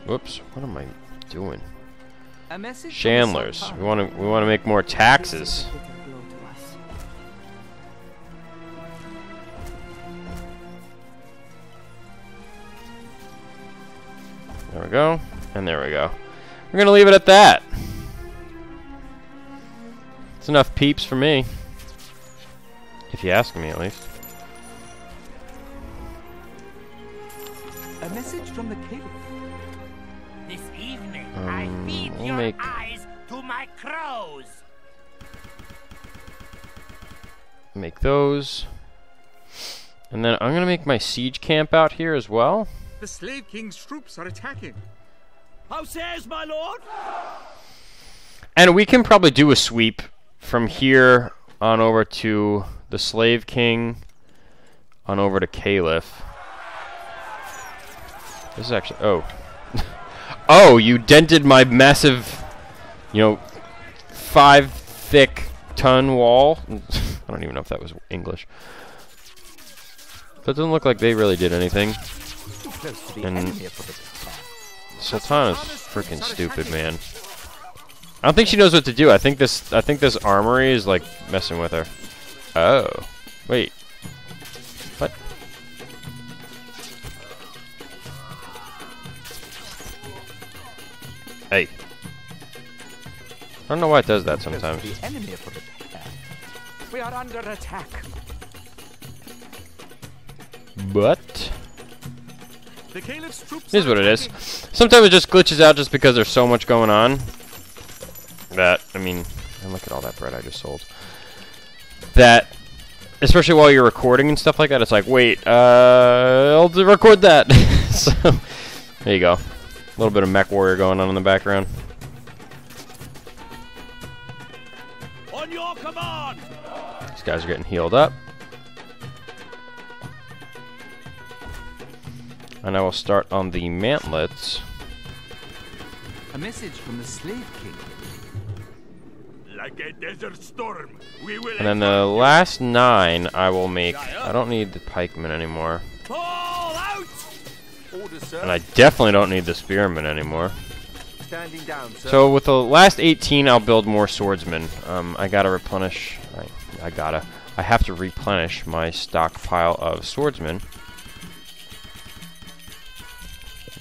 Whoops! What am I doing? Chandlers. We want to make more taxes. There we go, and there we go. We're gonna leave it at that. It's enough peeps for me, if you ask me, at least.
A message from the king.
This evening, I feed your eyes to my crows.
Make those. And then I'm going to make my siege camp out here as well.
The Slave King's troops are attacking.
How says my lord?
And we can probably do a sweep from here on over to the Slave King, on over to Caliph. This is actually... Oh. Oh, you dented my massive, 5-thick-ton wall. I don't even know if that was English. But it doesn't look like they really did anything. And Sultana's freaking stupid, man. I don't think she knows what to do. I think this armory is like messing with her. Oh, wait. What? Hey. I don't know why it does that sometimes.
We are under attack.
But
The Caliph's troops
here's what it is. Sometimes it just glitches out just because there's so much going on. And look at all that bread I just sold. That, especially while you're recording and stuff like that, it's like, wait, I'll record that. So, there you go. A little bit of Mech Warrior going on in the background.
On your command!
These guys are getting healed up. And I will start on the mantlets.
A message from the Slave King.
Like a desert storm, we will.
And then the last 9 I will make. I don't need the pikemen anymore.
Fall out!
Order, sir.
And I definitely don't need the spearmen anymore.
Standing down, sir.
So with the last 18, I'll build more swordsmen. I gotta replenish. I have to replenish my stockpile of swordsmen.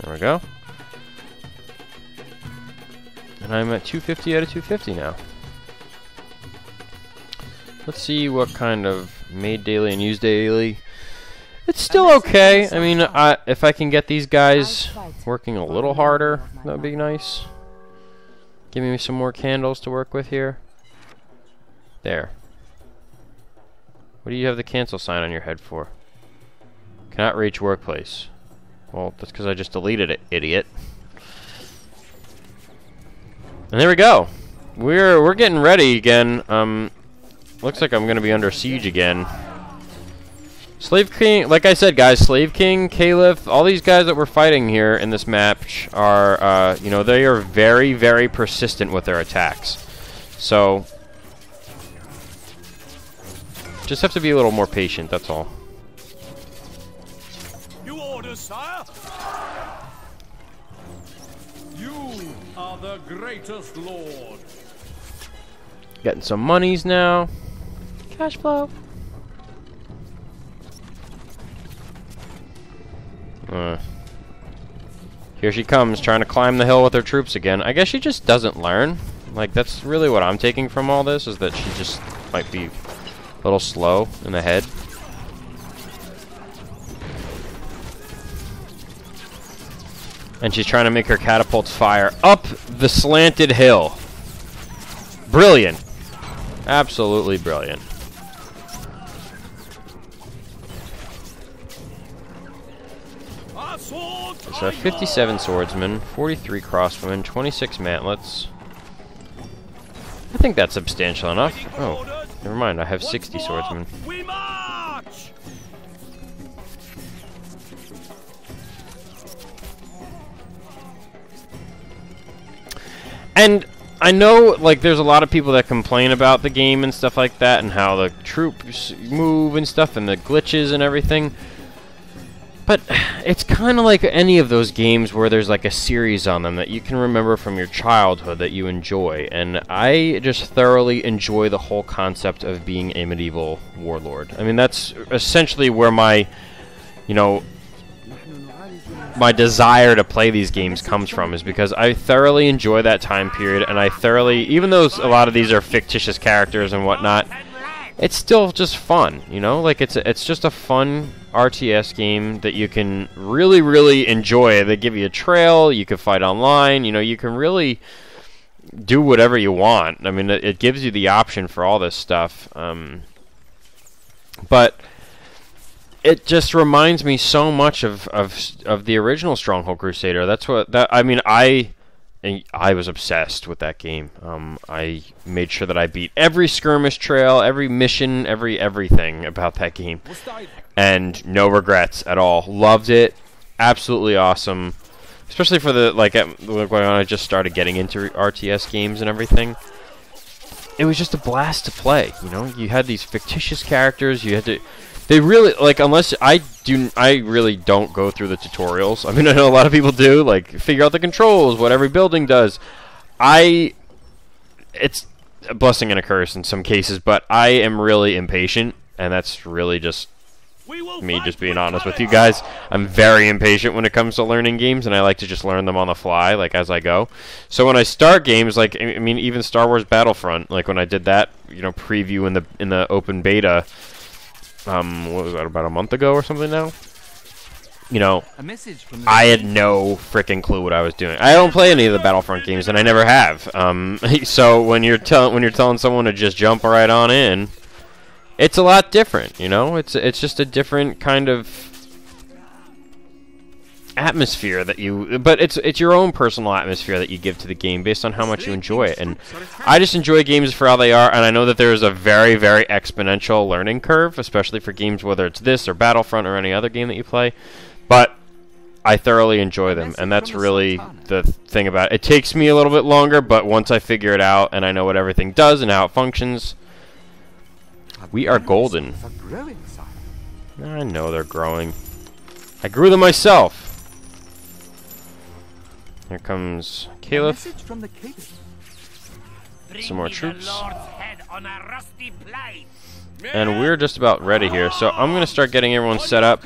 There we go. And I'm at 250 out of 250 now. Let's see what kind of made daily and used daily. It's still okay. I mean, if I can get these guys working a little harder, that'd be nice. Give me some more candles to work with here. There. What do you have the cancel sign on your head for? Cannot reach workplace. Well, that's because I just deleted it, idiot. And there we go. We're getting ready again. Looks like I'm gonna be under siege again. Slave King, like I said, guys, Slave King, Caliph, all these guys that we're fighting here in this match are, they are very, very persistent with their attacks. So, just have to be a little more patient, that's all.
You order, sire? You are the greatest lord.
Getting some monies now. Cash flow. Here she comes, trying to climb the hill with her troops again. I guess she just doesn't learn. Like, that's really what I'm taking from all this, is that she just might be a little slow in the head. And she's trying to make her catapults fire up the slanted hill. Brilliant. Absolutely brilliant. So 57 swordsmen, 43 crossbowmen, 26 mantlets. I think that's substantial enough. Oh, never mind. I have 60 swordsmen. And I know, like, there's a lot of people that complain about the game and stuff like that, and how the troops move and stuff, and the glitches and everything. But it's kind of like any of those games where there's like a series on them that you can remember from your childhood that you enjoy. And I just thoroughly enjoy the whole concept of being a medieval warlord. I mean, that's essentially where my, you know, my desire to play these games comes from, is because I thoroughly enjoy that time period, and I thoroughly, even though a lot of these are fictitious characters and whatnot, it's still just fun, you know? Like, it's just a fun RTS game that you can really, really enjoy. They give you a trail, you can fight online, you know, you can really do whatever you want. I mean, it gives you the option for all this stuff. But it just reminds me so much of the original Stronghold Crusader. That's what I mean. I was obsessed with that game. I made sure that I beat every skirmish trail, every mission, everything about that game, and no regrets at all. Loved it, absolutely awesome. Especially for the when I just started getting into RTS games and everything. It was just a blast to play. You know, you had these fictitious characters. You had to. They really, like, unless I really don't go through the tutorials. I mean, I know a lot of people do, like, figure out the controls, what every building does. It's a blessing and a curse in some cases, but I am really impatient, and that's really just me just being honest with you guys. I'm very impatient when it comes to learning games, and I like to just learn them on the fly, like, as I go. So when I start games, like, I mean, even Star Wars Battlefront, like, when I did that, you know, preview in the open beta, what was that, about a month ago or something now? You know, I had no freaking clue what I was doing. I don't play any of the Battlefront games, and I never have. So when you're telling someone to just jump right on in, it's a lot different, you know? It's just a different kind of atmosphere that but it's your own personal atmosphere that you give to the game based on how much you enjoy it. And I just enjoy games for how they are, and I know that there is a very, very exponential learning curve, especially for games whether it's this or Battlefront or any other game that you play, but I thoroughly enjoy them, and that's really the thing about it. It takes me a little bit longer, but once I figure it out and I know what everything does and how it functions, we are golden. I know they're growing. I grew them myself. Here comes Caliph. Some more troops. And we're just about ready here. So I'm going to start getting everyone set up.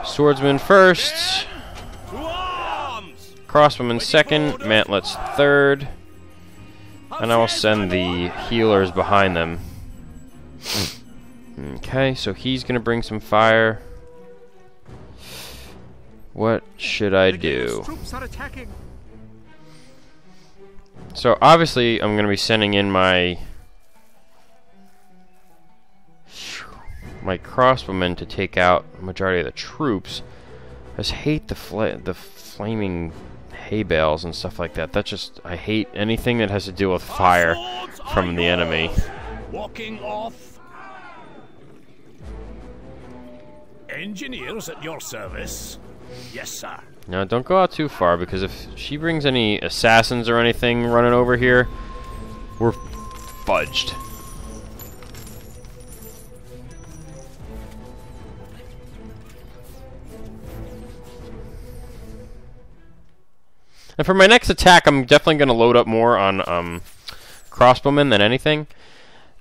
Swordsman first. Crossbowmen second. Mantlets third. And I will send the healers behind them. Okay, so he's going to bring some fire. What should I do? So obviously I'm going to be sending in my crossbowmen to take out the majority of the troops. I just hate the flaming hay bales and stuff like that. I hate anything that has to do with fire from the enemy.
Walking off. Engineers at your service. Yes, sir.
Now, don't go out too far, because if she brings any assassins or anything running over here, we're fudged. And for my next attack, I'm definitely going to load up more on crossbowmen than anything.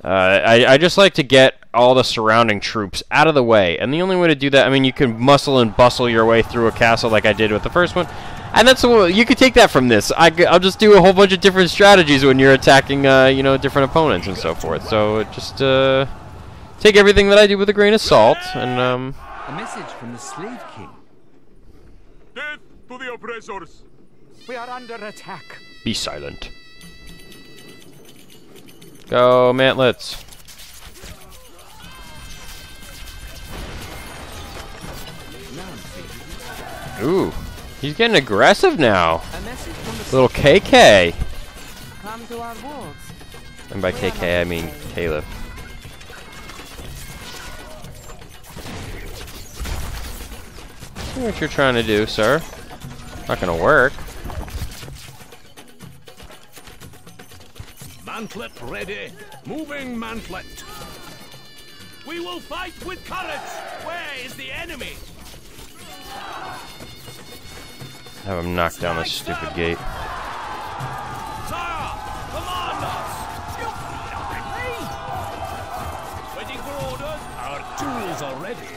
I just like to get all the surrounding troops out of the way. And the only way to do that, I mean, you can muscle and bustle your way through a castle like I did with the first one. And that's you can take that from this. I'll just do a whole bunch of different strategies when you're attacking, you know, different opponents and so forth. So just take everything that I do with a grain of salt. And
A message from the Slave King.
Death to the oppressors.
We are under attack.
be silent. Go, mantlets. Ooh, he's getting aggressive now. Little KK.
Come to our walls.
And by KK, I mean Caliph. See what you're trying to do, sir. Not gonna work.
Mantlet ready. Moving mantlet. We will fight with courage. Where is the enemy?
Have him knock down this stupid gate.
Sire, command us. Waiting for orders. Our tools are ready.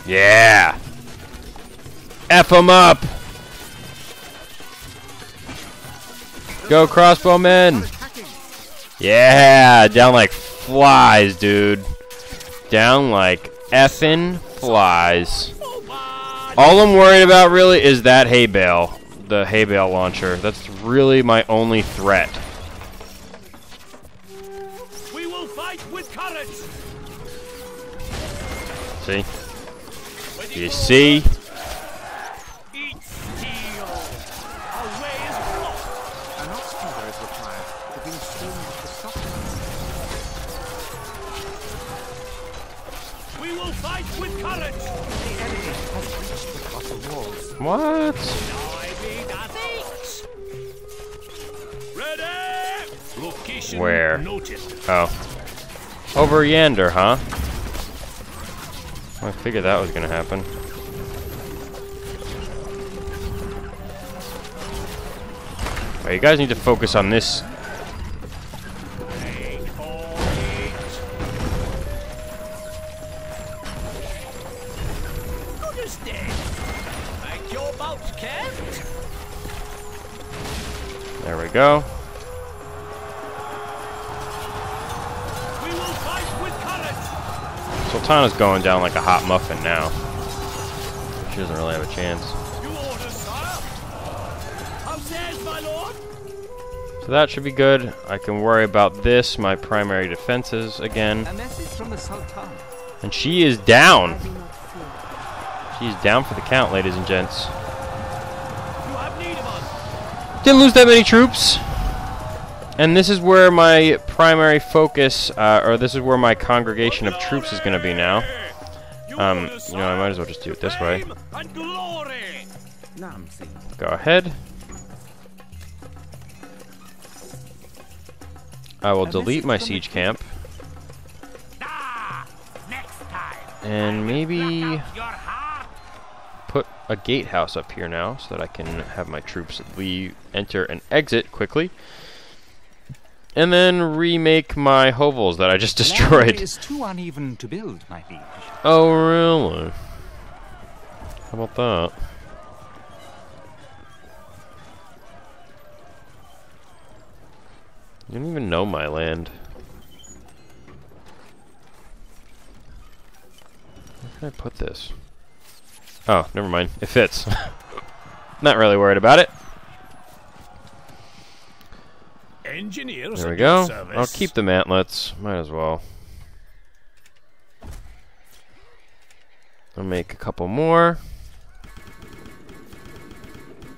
Yeah! F him up! Go crossbowmen! Yeah! Down like flies, dude. Down like effing flies. All I'm worried about really is that hay bale. The hay bale launcher. That's really my only threat.
We will fight with courage.
See? You see?
Eat steel. Our way is blocked.
An ox feather is required to bring stone to stop them.
We will fight with courage.
The enemy has reached across the walls.
What?
Ready. Location
Where?
noted.
Oh. Over yonder, huh? I figured that was gonna happen. Alright, you guys need to focus on this.
Goodness day. Make your bout count.
There we go.
We will fight with courage.
Sultana's going down like a hot muffin now. She doesn't really have a chance.
You order, sire. How says my lord?
So that should be good. I can worry about this, my primary defenses again.
A message from the Sultan.
And she is down. She's down for the count, ladies and gents.
You have need of us.
Didn't lose that many troops. And this is where my primary focus, or this is where my congregation of troops is going to be now. You know, I might as well just do it this way.
And glory.
Go ahead. I will delete my siege camp.
Ah, next time.
And maybe
Your heart.
put a gatehouse up here now so that I can have my troops leave, enter, and exit quickly. And then remake my hovels that I just destroyed.
It is too uneven to build, my liege.
Oh, really? How about that? You don't even know my land. Where can I put this? Oh, never mind. It fits. Not really worried about it.
Engineers.
There we
at
go.
your service.
I'll keep the mantlets. Might as well. I'll make a couple more.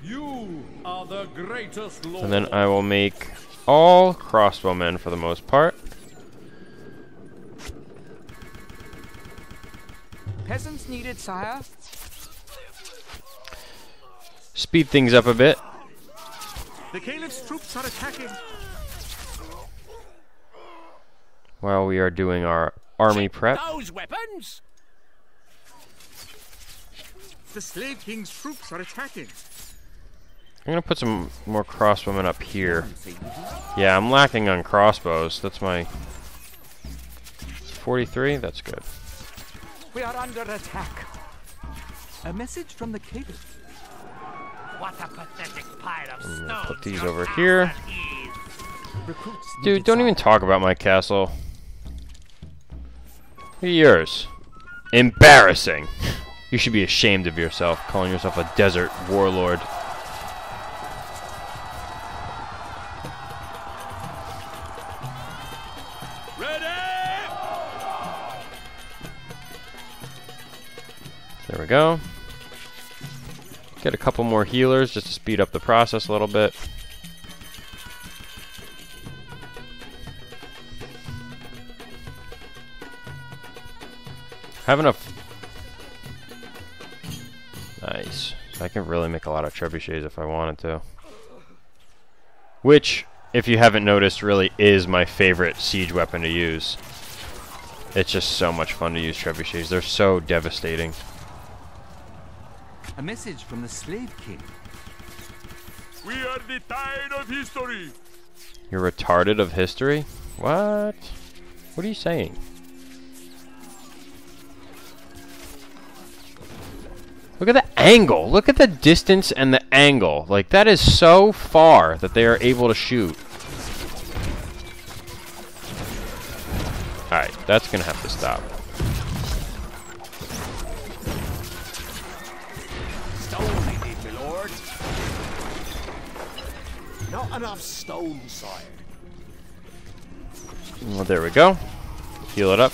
You are the greatest lord.
And then I will make all crossbowmen for the most part.
Peasants needed, sire.
Speed things up a bit.
The Caliph's troops are attacking.
While we are doing our army prep.
Those weapons.
The Slave King's troops are attacking.
I'm gonna put some more crossbowmen up here. Yeah, I'm lacking on crossbows. That's my 43. That's good.
We are under attack. A message from the Caliph.
What a pathetic pile of
I'm gonna
stones
put these
your
over
castle
here.
is.
Recruits
Dude,
needed
don't even
sire.
talk about my castle. Look at yours. Embarrassing. You should be ashamed of yourself, calling yourself a desert warlord. There we go. Get a couple more healers just to speed up the process a little bit. Have enough. Nice. So I can really make a lot of trebuchets if I wanted to. Which, if you haven't noticed, really is my favorite siege weapon to use. It's just so much fun to use trebuchets. They're so devastating.
A message from the Slave King.
We are the tide of history.
You're retarded of history? What? What are you saying? Look at the angle. Look at the distance and the angle. Like, that is so far that they are able to shoot. Alright, that's gonna have to stop.
Stone they need, my lord. Not enough stone, sire.
Well, there we go. Heal it up.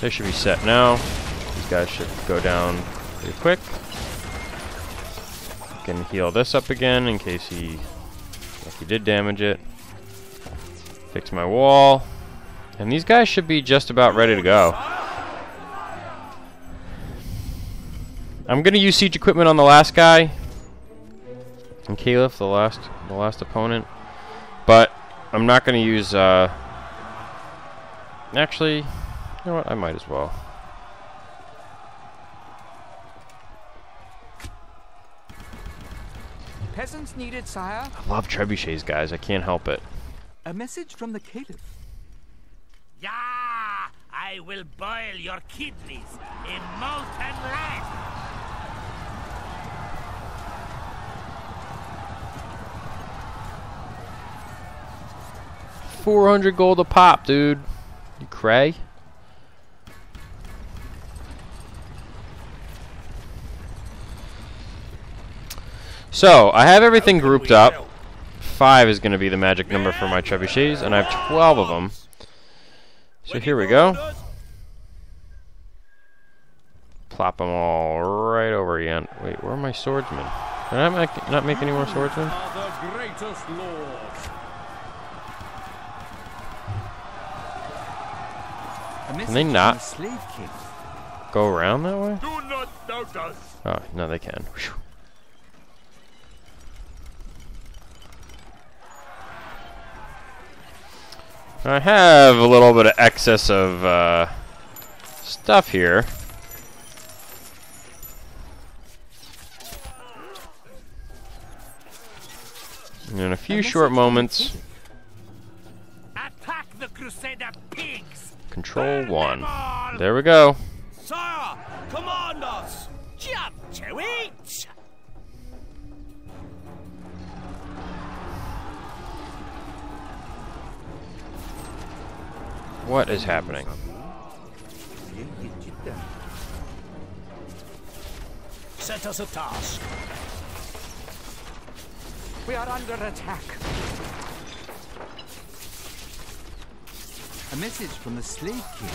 They should be set now. These guys should go down pretty quick. Can heal this up again in case he did damage it. Fix my wall. And these guys should be just about ready to go. I'm gonna use siege equipment on the last guy. And Caliph, the last opponent. But I'm not gonna use actually, you know what, I might as well.
Peasants needed, sire.
I love trebuchets, guys. I can't help it.
A message from the Caliph.
Yeah, I will boil your kidneys in molten lead.
400 gold a pop, dude. You cray? So, I have everything grouped up. 5 is going to be the magic number for my trebuchets, and I have 12 of them. So here we go. Plop them all right over again. Wait, where are my swordsmen? Did I not make any more swordsmen?
The greatest lord.
Can they not
from the Slave King.
go around that way?
Do not doubt us.
Oh, no, they can. Whew. I have a little bit of excess of stuff here. And in a few short moments,
Attack the Crusader pigs.
Control
Burn
1.
them all.
There we go.
Sire, command us.
Jump to it.
What is happening?
Set us a task.
We are under attack. A message from the Slave King.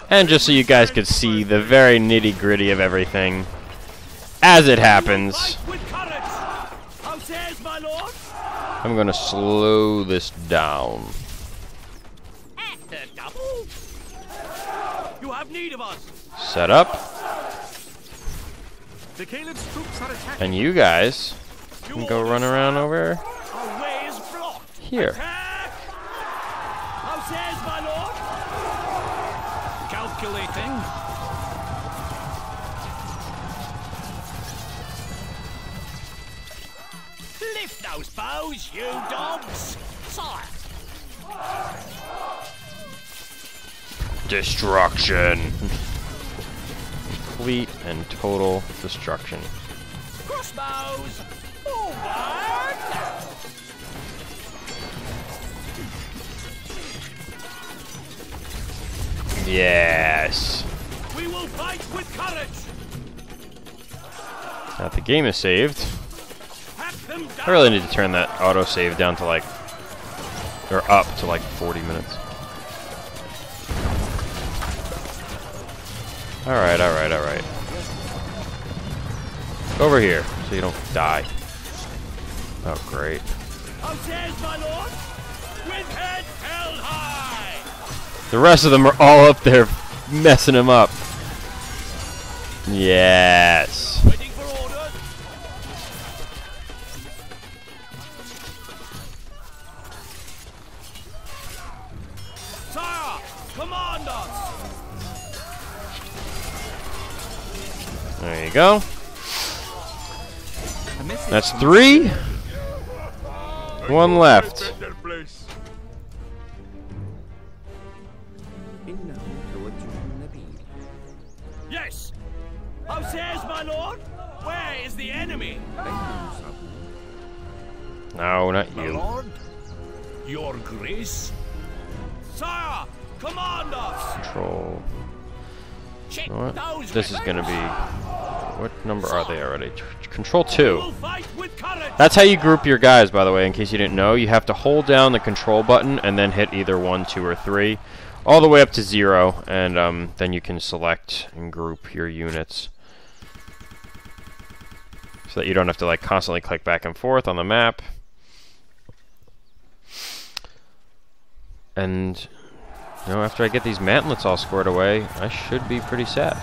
And just so you guys could see the very nitty-gritty of everything as it happens,
Fight with courage. How says my lord?
I'm gonna slow this down.
At the double.
You have need of us.
Set up.
The Caleb's troops are attacking.
And you guys can go run around over
Our way is blocked.
here.
Attack! How says my lord? Calculating. Lift those bows, you dogs! Sire!
Destruction. Complete and total destruction.
Crossbows! Forward!
Yes.
We will fight with courage!
Now the game is saved.
Hack them down!
I really need to turn that autosave down to like, or up to like 40 minutes. Alright, alright, alright. Over here, so you don't die. Oh, great.
How says my lord? With head held high!
The rest of them are all up there messing him up. Yes.
Waiting for orders. Sire, command us.
There you go.
A message
That's
from
3. 1 left.
Yes. How says my lord? Where is the enemy?
No, not
My
you.
lord, your grace. Sire, command us.
Control.
Check
You know what?
those
This is gonna be.
weapons.
What number are they already? Control
We
2.
will fight with courage.
That's how you group your guys, by the way, in case you didn't know. You have to hold down the control button and then hit either 1, 2, or 3, all the way up to 0, and then you can select and group your units. So that you don't have to like constantly click back and forth on the map. And you know, after I get these mantlets all squared away, I should be pretty set.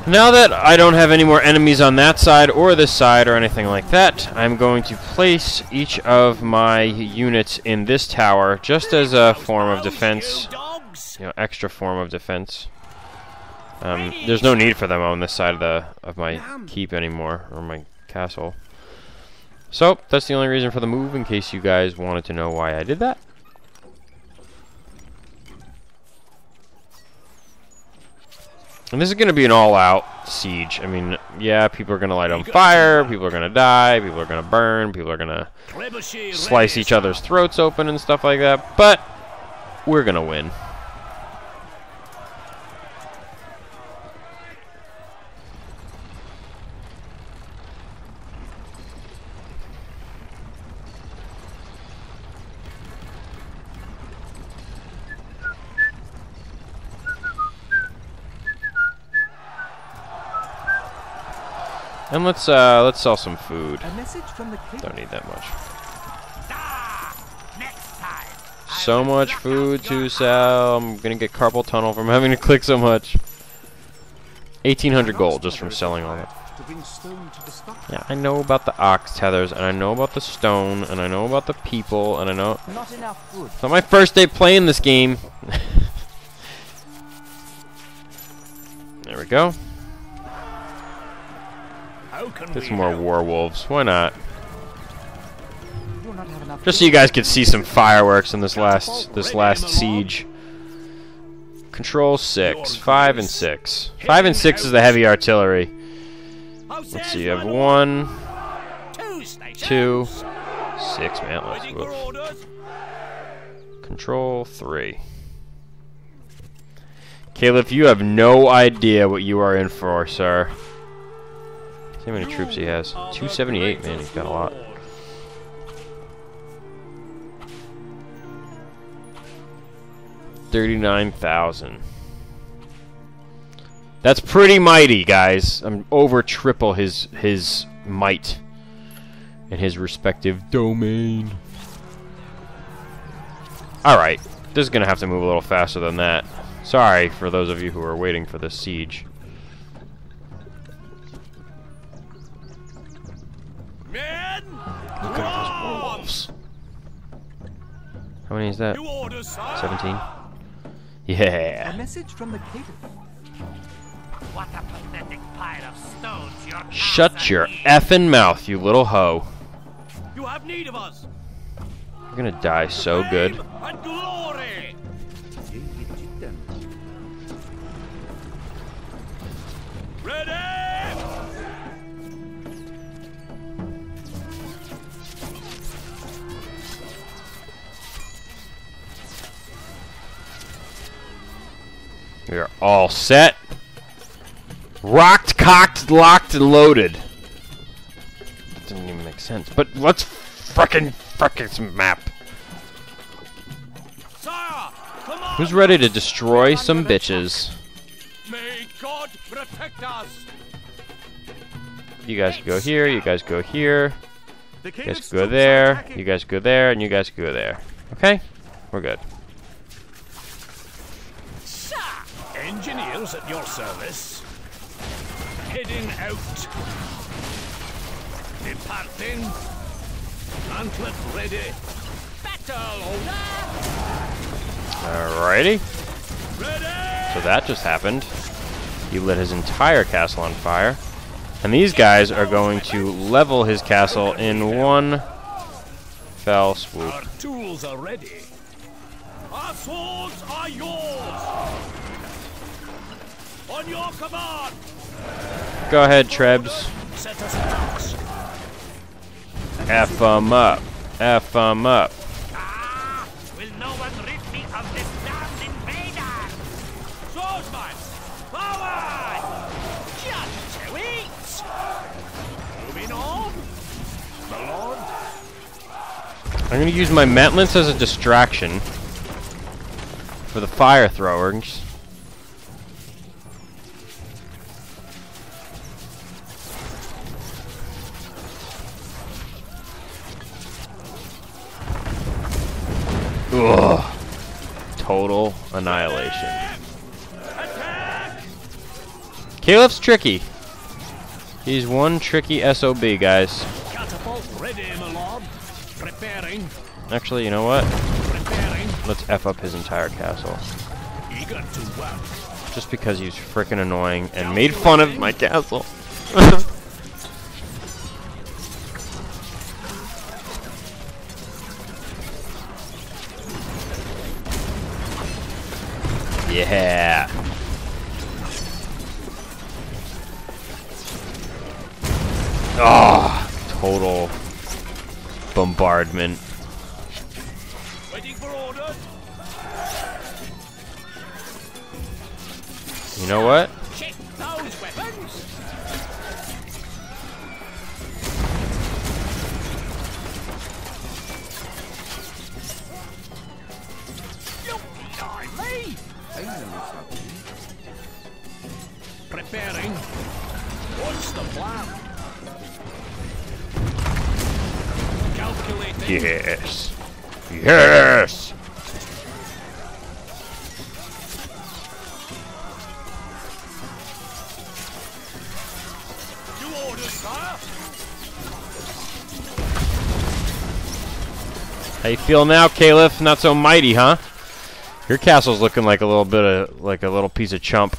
Now that I don't have any more enemies on that side or this side or anything like that, I'm going to place each of my units in this tower just as a form of defense, you know, extra form of defense. There's no need for them on this side of my keep anymore, or my castle. So that's the only reason for the move, in case you guys wanted to know why I did that. And this is going to be an all-out siege. I mean, yeah, people are going to light on fire, people are going to die, people are going to burn, people are going to slice each other's throats open and stuff like that, but we're going to win. And let's sell some food.
A message from the king.
Don't need that much.
Next time.
So much food to sell. I'm gonna get carpal tunnel from having to click so much. 1,800 gold just from selling all that.
To bring stone to the stock.
Yeah, I know about the ox tethers, and I know about the stone, and I know about the people, and I know.
Not enough food.
It's not my first day playing this game. There we go. Get some more werewolves. Why not?
Do not have enough
Just so you guys could see some fireworks in this last siege. Control 6, 5 and 6. 5 and 6 is the heavy artillery. Let's see, you have 1, 2, 6 mantlets. Woof. Control 3. Caleb, you have no idea what you are in for, sir. See how many troops he has. 278, man, he's got a lot. $39,000. That's pretty mighty, guys. I'm over triple his might in his respective domain. Alright, this is gonna have to move a little faster than that. Sorry for those of you who are waiting for this siege.
Men,
Look at those wolves. How many is that?
you order, sire.
17?
A
Yeah.
message from the Caliph.
What a pathetic pile of stones your
Shut
castle
your
needs.
effing mouth, you little hoe.
You have need of us.
You're gonna die so good.
Fame and glory. Ready.
We are all set. Rocked, cocked, locked, and loaded. That didn't even make sense. But let's frickin' some map.
Sire, come on.
Who's ready to destroy some bitches?
May God protect us.
You guys go here, you guys go here,
The
you guys
Caliph's
go
troops are
there,
attacking.
you guys go there, and you guys go there. Okay? We're good.
Engineers at your service. Heading out. Departing. Gauntlet ready. Battle
Alrighty.
ready.
So that just happened. He lit his entire castle on fire. And these guys are going to level his castle in one fell swoop.
Our tools are ready. Our swords are yours. On your command.
Go ahead, Trebs.
Set us a task.
F 'em up. F 'em up.
Ah! Will no one rid me of this damned invader?
Swordsman, forward.
Just to eat!
Moving on. My lord.
I'm going to use my Metlance as a distraction for the fire throwers. Ugh. Total annihilation.
Attack.
Caliph's tricky. He's one tricky SOB, guys.
Catapult ready, my lord. Preparing.
Actually, you know what?
Preparing.
Let's F up his entire castle.
Eager to work.
Just because he's freaking annoying and made fun of my castle. Yeah. Oh, total bombardment.
Waiting for orders.
You know what?
Check those weapons. Blimey. Preparing. What's the plan? Calculating.
Yes. Yes.
You orders, sire.
How you feel now, Caliph? Not so mighty, huh? Your castle's looking like a little bit of, like a little piece of chump.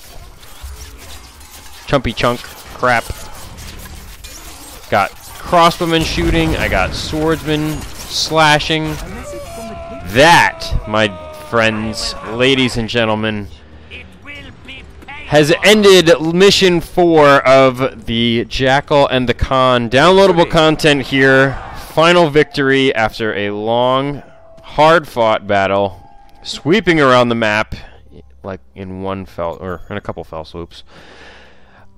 Chumpy chunk crap. Got crossbowmen shooting. I got swordsmen slashing.
A message from the Caliph.
That, my friends, ladies and gentlemen,
It will be painful.
has ended mission 4 of the Jackal and the Khan. Downloadable content here. Final victory after a long, hard-fought battle. Sweeping around the map, like in one fell, or in a couple fell swoops.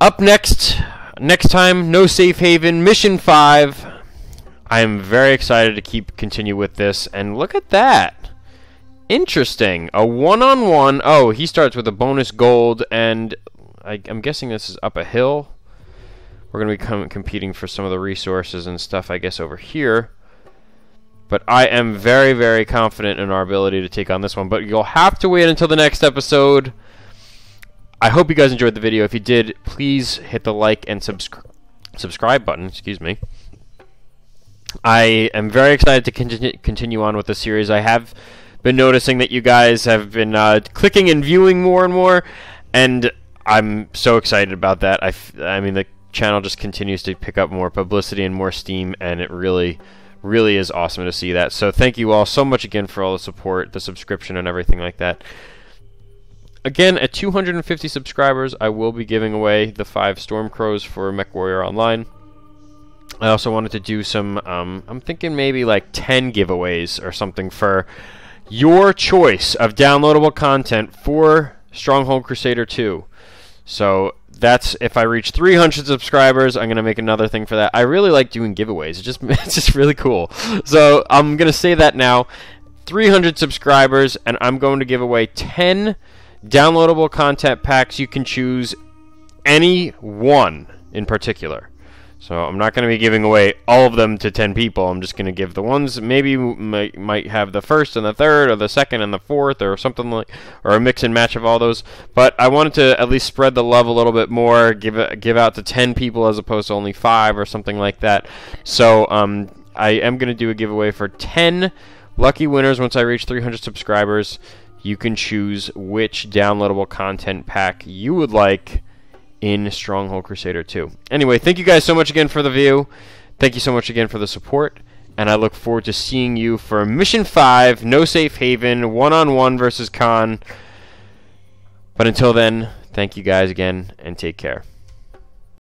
Up next time, No Safe Haven, Mission 5. I am very excited to continue with this, and look at that. Interesting. A one-on-one. Oh, he starts with a bonus gold, and I'm guessing this is up a hill. We're going to be competing for some of the resources and stuff, I guess, over here. But I am very, very confident in our ability to take on this one. But you'll have to wait until the next episode. I hope you guys enjoyed the video. If you did, please hit the like and subscribe button. Excuse me. I am very excited to continue on with the series. I have been noticing that you guys have been clicking and viewing more and more, and I'm so excited about that. I mean, the channel just continues to pick up more publicity and more steam, and it really is awesome to see that. So thank you all so much again for all the support, the subscription, and everything like that. Again, at 250 subscribers, I will be giving away the 5 Storm Crows for MechWarrior Online. I also wanted to do some, I'm thinking maybe like 10 giveaways or something for your choice of downloadable content for Stronghold Crusader 2. So that's, if I reach 300 subscribers, I'm going to make another thing for that. I really like doing giveaways. It's just really cool. So I'm going to say that now. 300 subscribers, and I'm going to give away 10 downloadable content packs. You can choose any one in particular. So I'm not going to be giving away all of them to 10 people. I'm just going to give the ones maybe might have the first and the third, or the second and the fourth, or something like, or a mix and match of all those. But I wanted to at least spread the love a little bit more, give out to 10 people as opposed to only 5 or something like that. So I am going to do a giveaway for 10 lucky winners once I reach 300 subscribers. You can choose which downloadable content pack you would like in Stronghold Crusader 2. Anyway, thank you guys so much again for the view. Thank you so much again for the support. And I look forward to seeing you for Mission 5, No Safe Haven, one-on-one versus Khan. But until then, thank you guys again, and take care.